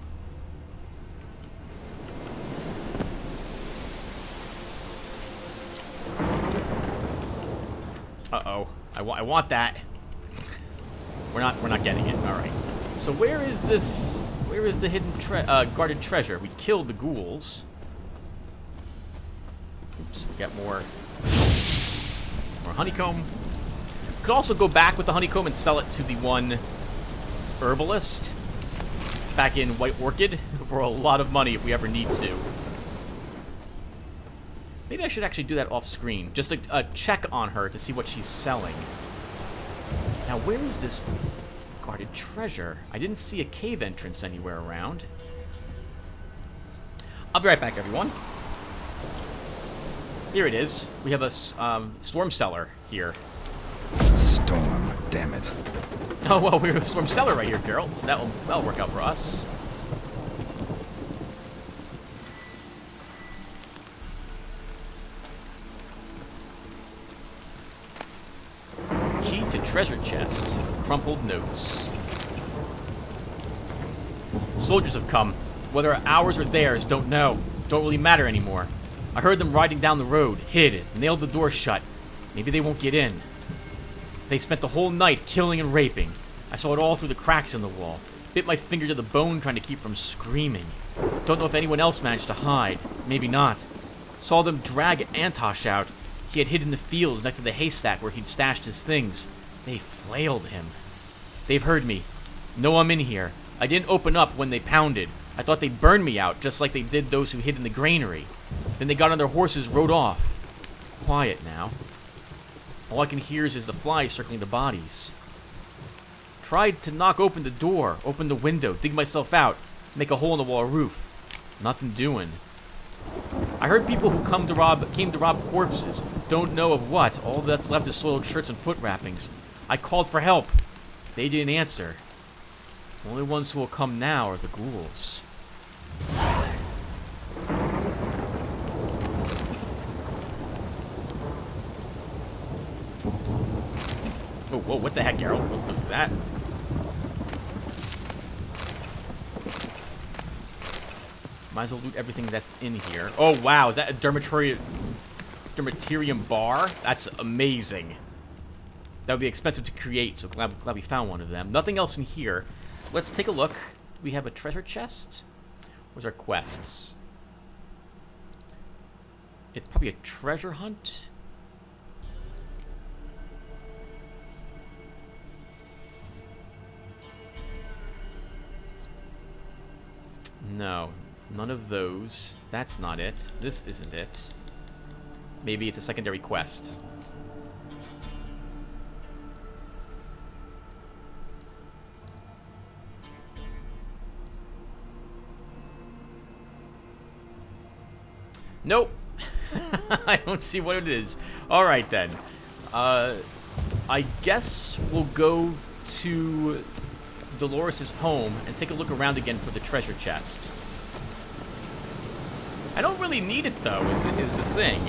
Uh-oh. I want that. We're not getting it. Alright. So where is this... Where is the hidden guarded treasure? We killed the ghouls. Oops, we got more honeycomb. Could also go back with the honeycomb and sell it to the one herbalist back in White Orchid for a lot of money if we ever need to. Maybe I should actually do that off screen. Just a check on her to see what she's selling. Now, where is this guarded treasure? I didn't see a cave entrance anywhere around. I'll be right back, everyone. Here it is. We have a storm cellar here. Storm, damn it. Oh, well, we have a storm cellar right here, Geralt, so that'll work out for us. Key to treasure chest. Crumpled notes. Soldiers have come. Whether ours or theirs, don't know. Don't really matter anymore. I heard them riding down the road, hid, nailed the door shut. Maybe they won't get in. They spent the whole night killing and raping. I saw it all through the cracks in the wall. Bit my finger to the bone trying to keep from screaming. Don't know if anyone else managed to hide. Maybe not. Saw them drag Antosh out. He had hid in the fields next to the haystack where he'd stashed his things. They flailed him. They've heard me. Know I'm in here. I didn't open up when they pounded. I thought they'd burn me out, just like they did those who hid in the granary. Then they got on their horses, rode off. Quiet now. All I can hear is the flies circling the bodies. Tried to knock open the door, open the window, dig myself out, make a hole in the wall roof. Nothing doing. I heard people who came to rob corpses. Don't know of what. All that's left is soiled shirts and foot wrappings. I called for help. They didn't answer. The only ones who will come now are the ghouls. Oh, whoa, what the heck, Geralt? Don't do that. Might as well loot everything that's in here. Oh, wow, is that a dermaterium bar? That's amazing. That would be expensive to create, so glad we found one of them. Nothing else in here. Let's take a look. Do we have a treasure chest? Where's our quests? It's probably a treasure hunt. No, none of those. That's not it. This isn't it. Maybe it's a secondary quest. Nope. I don't see what it is. Alright then. I guess we'll go to Dolores' home and take a look around again for the treasure chest. I don't really need it though, is the thing.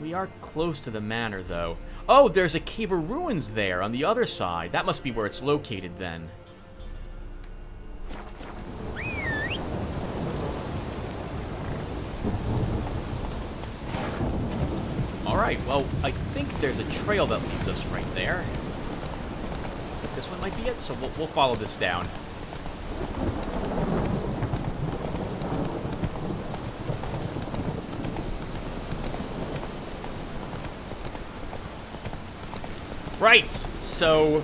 We are close to the manor though. Oh, there's a cave of ruins there on the other side. That must be where it's located then. Alright, well, I think there's a trail that leads us right there. This one might be it, so we'll follow this down. Right, so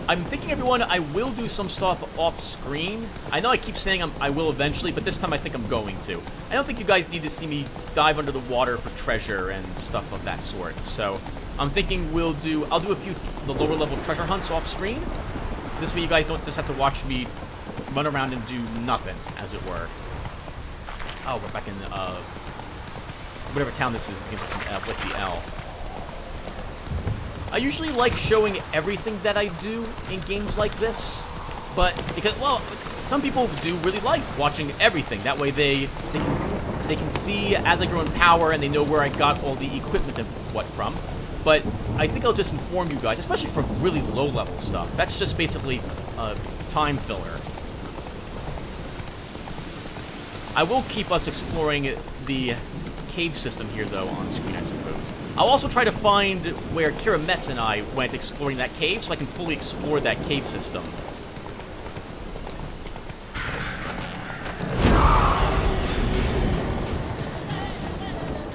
I'm thinking, everyone, I will do some stuff off screen. I know I keep saying I will eventually, but this time I think I'm going to. I don't think you guys need to see me dive under the water for treasure and stuff of that sort. So I'm thinking I'll do a few of the lower level treasure hunts off screen. This way you guys don't just have to watch me run around and do nothing, as it were. Oh, we're back in whatever town this is, with the L. I usually like showing everything that I do in games like this, but because, well, some people do really like watching everything. That way they can see as I grow in power and they know where I got all the equipment and what from. But I think I'll just inform you guys, especially for really low-level stuff. That's just basically a time filler. I will keep us exploring the cave system here, though, on screen, I suppose. I'll also try to find where Kira Metz and I went exploring that cave, so I can fully explore that cave system.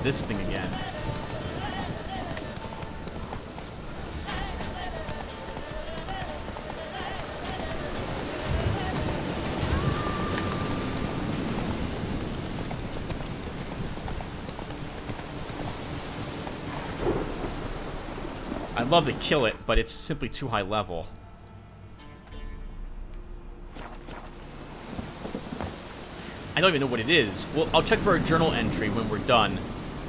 This thing again. I'd love to kill it, but it's simply too high level. I don't even know what it is. Well, I'll check for a journal entry when we're done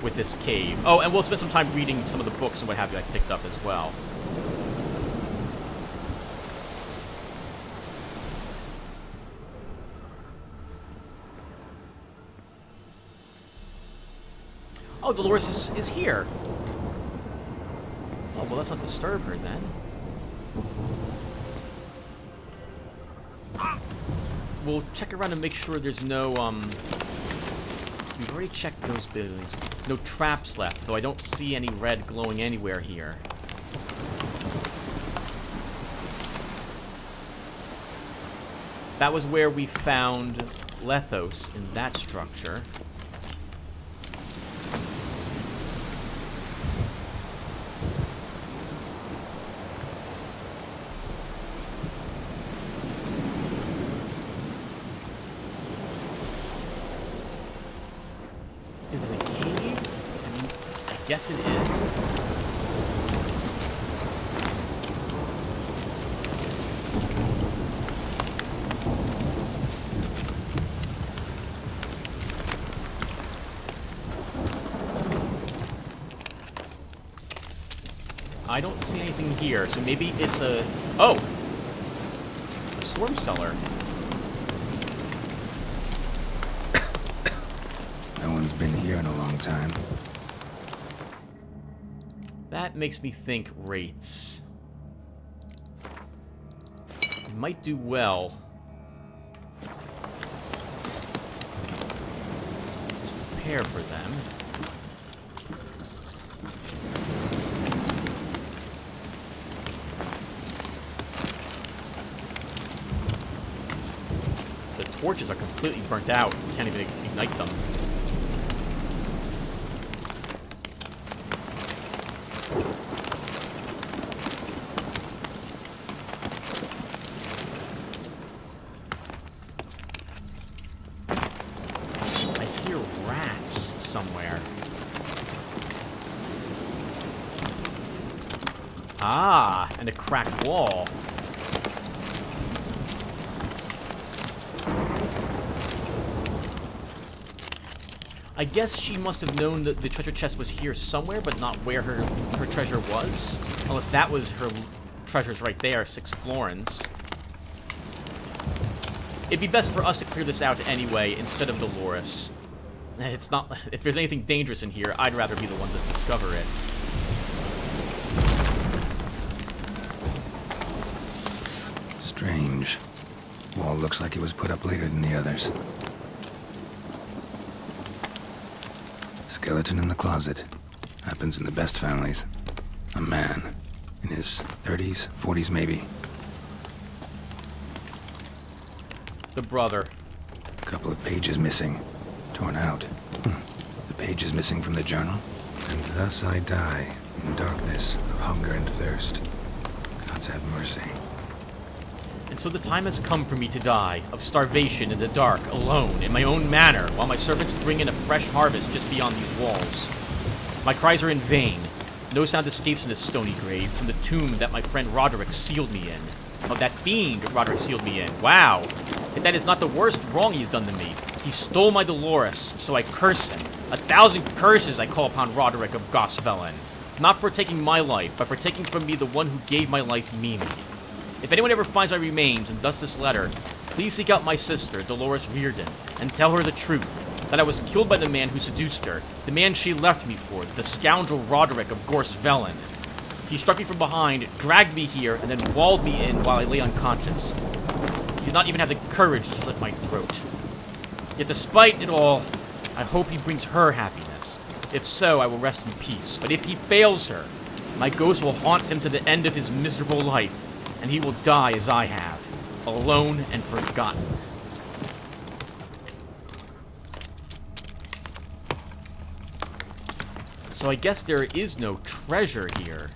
with this cave. Oh, and we'll spend some time reading some of the books and what have you I picked up as well. Oh, Dolores is here. Oh, well, let's not disturb her then. We'll check around and make sure there's no, we've already checked those buildings. No traps left, though I don't see any red glowing anywhere here. That was where we found Lethos in that structure. Is it a cave? I guess it is. I don't see anything here, so maybe it's a... Oh! A storm cellar. No one's been here in a long time. That makes me think wraiths. We might do well to prepare for them. The torches are completely burnt out. We can't even ignite them. Ah, and a cracked wall. I guess she must have known that the treasure chest was here somewhere, but not where her treasure was. Unless that was her treasures right there, 6 florins. It'd be best for us to clear this out anyway, instead of Dolores. It's not... If there's anything dangerous in here, I'd rather be the one to discover it. Strange. Wall looks like it was put up later than the others. Skeleton in the closet. Happens in the best families. A man. In his 30s, 40s maybe. The brother. A couple of pages missing. Torn out. The pages missing from the journal. And thus I die, in darkness of hunger and thirst. Gods have mercy. And so the time has come for me to die, of starvation in the dark, alone, in my own manor, while my servants bring in a fresh harvest just beyond these walls. My cries are in vain. No sound escapes from this stony grave, from the tomb that my friend Roderick sealed me in. Oh, that fiend Roderick sealed me in. Wow. If that is not the worst wrong he's done to me. He stole my Dolores, so I curse him. 1,000 curses I call upon Roderick of Gosvelen. Not for taking my life, but for taking from me the one who gave my life meaning. If anyone ever finds my remains and thus this letter, please seek out my sister, Dolores Reardon, and tell her the truth. That I was killed by the man who seduced her, the man she left me for, the scoundrel Roderick of Gorsvelen. He struck me from behind, dragged me here, and then walled me in while I lay unconscious. He did not even have the courage to slit my throat. Yet despite it all, I hope he brings her happiness. If so, I will rest in peace. But if he fails her, my ghost will haunt him to the end of his miserable life, and he will die as I have, alone and forgotten. So I guess there is no treasure here.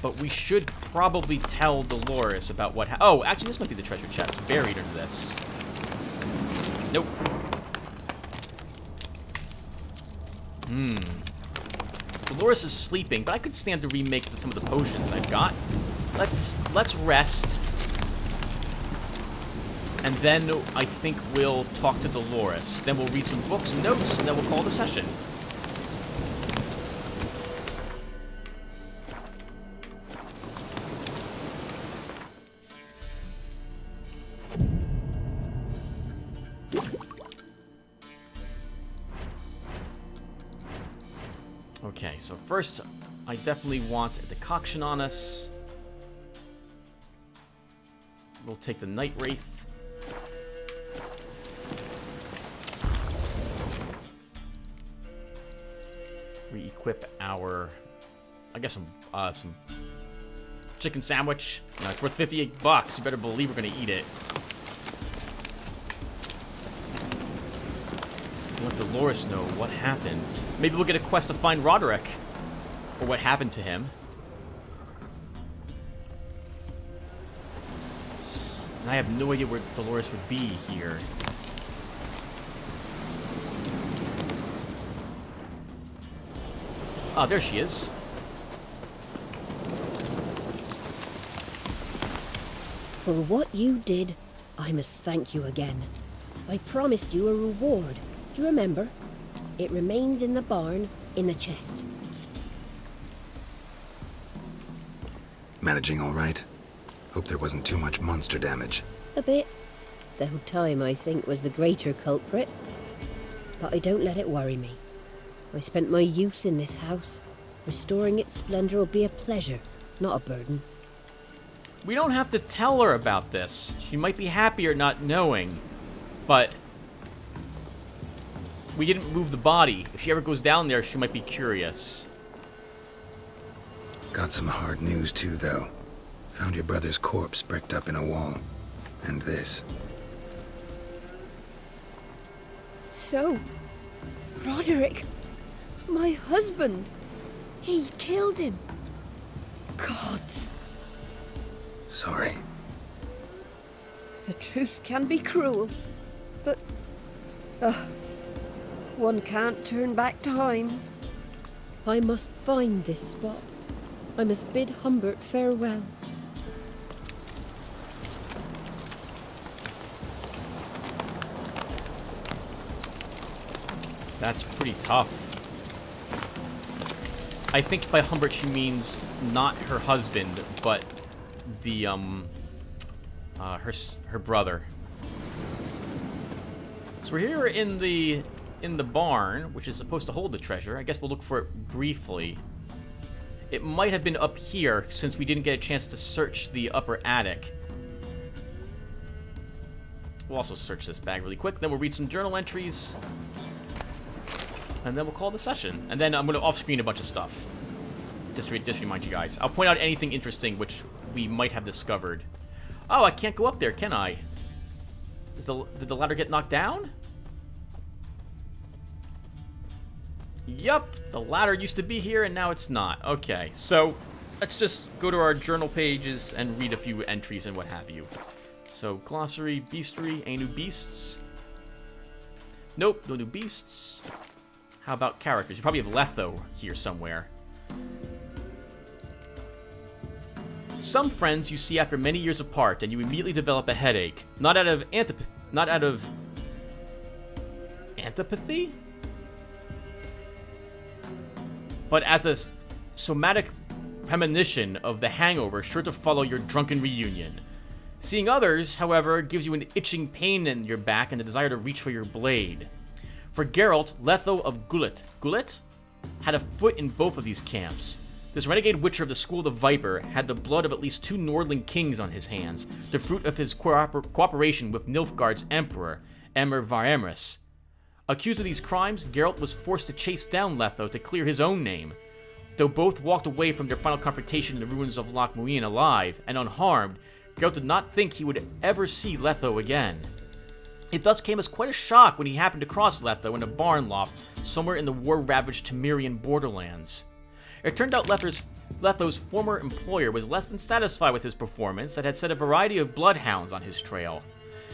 But we should probably tell Dolores about what oh, actually this might be the treasure chest buried under this. Nope. Dolores is sleeping, but I could stand to remake some of the potions I've got. Let's rest. And then I think we'll talk to Dolores. Then we'll read some books and notes, and then we'll call it a session. Okay, so first, I definitely want a decoction on us. We'll take the Night Wraith. Re-equip our, I guess some chicken sandwich. No, it's worth $58. You better believe we're gonna eat it. Let Dolores know what happened. Maybe we'll get a quest to find Roderick, or what happened to him. And I have no idea where Dolores would be here. Oh, there she is. For what you did, I must thank you again. I promised you a reward. Do you remember? It remains in the barn, in the chest. Managing all right? Hope there wasn't too much monster damage. A bit. Though time, I think, was the greater culprit. But I don't let it worry me. I spent my youth in this house. Restoring its splendor will be a pleasure, not a burden. We don't have to tell her about this. She might be happier not knowing, but we didn't move the body. If she ever goes down there, she might be curious. Got some hard news too, though. Found your brother's corpse bricked up in a wall. And this. So, Roderick, my husband, he killed him. Gods. Sorry. The truth can be cruel, but one can't turn back time. I must find this spot. I must bid Humbert farewell. That's pretty tough. I think by Humbert she means not her husband, but the her brother. So we're here in the barn, which is supposed to hold the treasure. I guess we'll look for it briefly. It might have been up here, since we didn't get a chance to search the upper attic. We'll also search this bag really quick, then we'll read some journal entries. And then we'll call the session. And then I'm going to off-screen a bunch of stuff. Just to remind you guys. I'll point out anything interesting which we might have discovered. Oh, I can't go up there, can I? Did the ladder get knocked down? Yup, the ladder used to be here and now it's not. Okay, so let's just go to our journal pages and read a few entries and what have you. So, glossary, beastry, any new beasts? Nope, no new beasts. How about characters? You probably have Letho here somewhere. Some friends you see after many years apart, and you immediately develop a headache. Not out of antipathy? But as a somatic premonition of the hangover sure to follow your drunken reunion. Seeing others, however, gives you an itching pain in your back and a desire to reach for your blade. For Geralt, Letho of Gulet had a foot in both of these camps. This renegade witcher of the School of the Viper had the blood of at least 2 Nordling kings on his hands, the fruit of his cooperation with Nilfgaard's emperor, Emir Varemus. Accused of these crimes, Geralt was forced to chase down Letho to clear his own name. Though both walked away from their final confrontation in the ruins of Loch Muin alive and unharmed, Geralt did not think he would ever see Letho again. It thus came as quite a shock when he happened to cross Letho in a barn loft somewhere in the war-ravaged Temerian borderlands. It turned out Letho's former employer was less than satisfied with his performance and had set a variety of bloodhounds on his trail.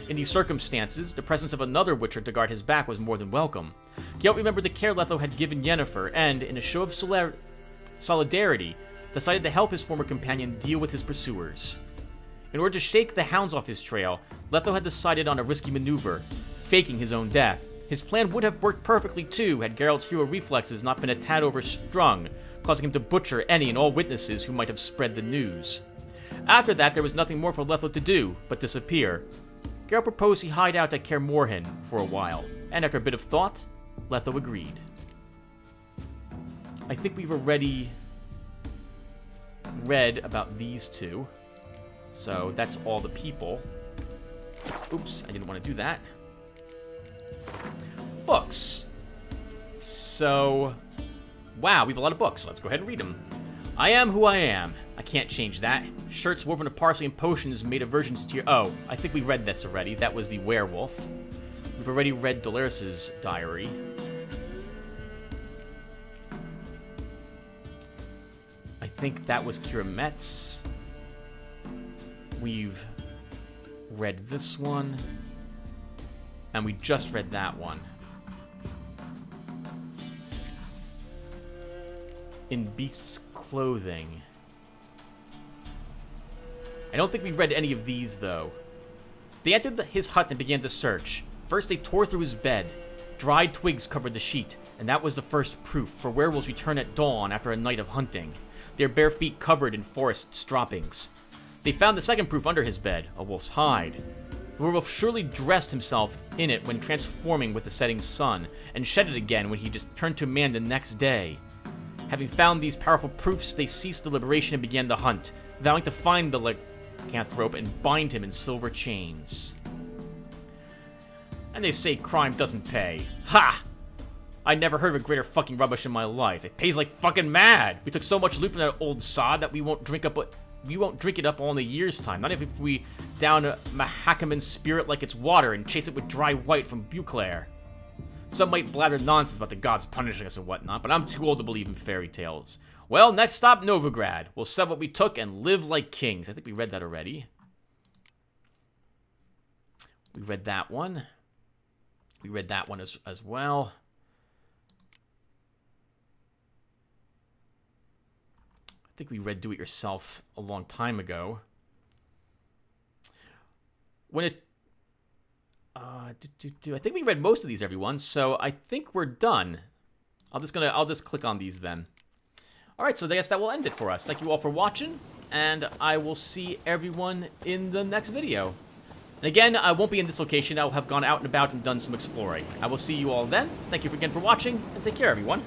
In these circumstances, the presence of another witcher to guard his back was more than welcome. Geralt remembered the care Letho had given Yennefer and, in a show of solidarity, decided to help his former companion deal with his pursuers. In order to shake the hounds off his trail, Letho had decided on a risky maneuver, faking his own death. His plan would have worked perfectly too had Geralt's hero reflexes not been a tad overstrung, causing him to butcher any and all witnesses who might have spread the news. After that, there was nothing more for Letho to do but disappear. Geralt proposed he hide out at Kaer Morhen for a while, and after a bit of thought, Letho agreed. I think we've already read about these two, so that's all the people. Oops, I didn't want to do that. Books. So, wow, we have a lot of books. Let's go ahead and read them. I am who I am. I can't change that. Shirts woven of parsley and potions made of versions to your... Oh, I think we read this already. That was the werewolf. We've already read Dolores' diary. I think that was Kira Metz. We've read this one. And we just read that one. In Beast's Clothing. I don't think we read any of these, though. They entered his hut and began to search. First, they tore through his bed. Dried twigs covered the sheet, and that was the first proof, for werewolves return at dawn after a night of hunting, their bare feet covered in forest's droppings. They found the second proof under his bed, a wolf's hide. The werewolf surely dressed himself in it when transforming with the setting sun, and shed it again when he just turned to man the next day. Having found these powerful proofs, they ceased deliberation and began the hunt, vowing to find the lycanthrope and bind him in silver chains. And they say crime doesn't pay. Ha! I never heard of a greater fucking rubbish in my life. It pays like fucking mad. We took so much loot from that old sod that we won't drink it up all in a year's time. Not if we down a Mahakaman's spirit like it's water and chase it with dry white from Beauclair. Some might blather nonsense about the gods punishing us and whatnot, but I'm too old to believe in fairy tales. Well, next stop, Novigrad. We'll sell what we took and live like kings. I think we read that already. We read that one. We read that one as well. I think we read Do It Yourself a long time ago. When it... I think we read most of these, everyone, so I think we're done. I'll just click on these then. Alright, so I guess that will end it for us. Thank you all for watching, and I will see everyone in the next video. And again, I won't be in this location. I will have gone out and about and done some exploring. I will see you all then. Thank you again for watching, and take care, everyone.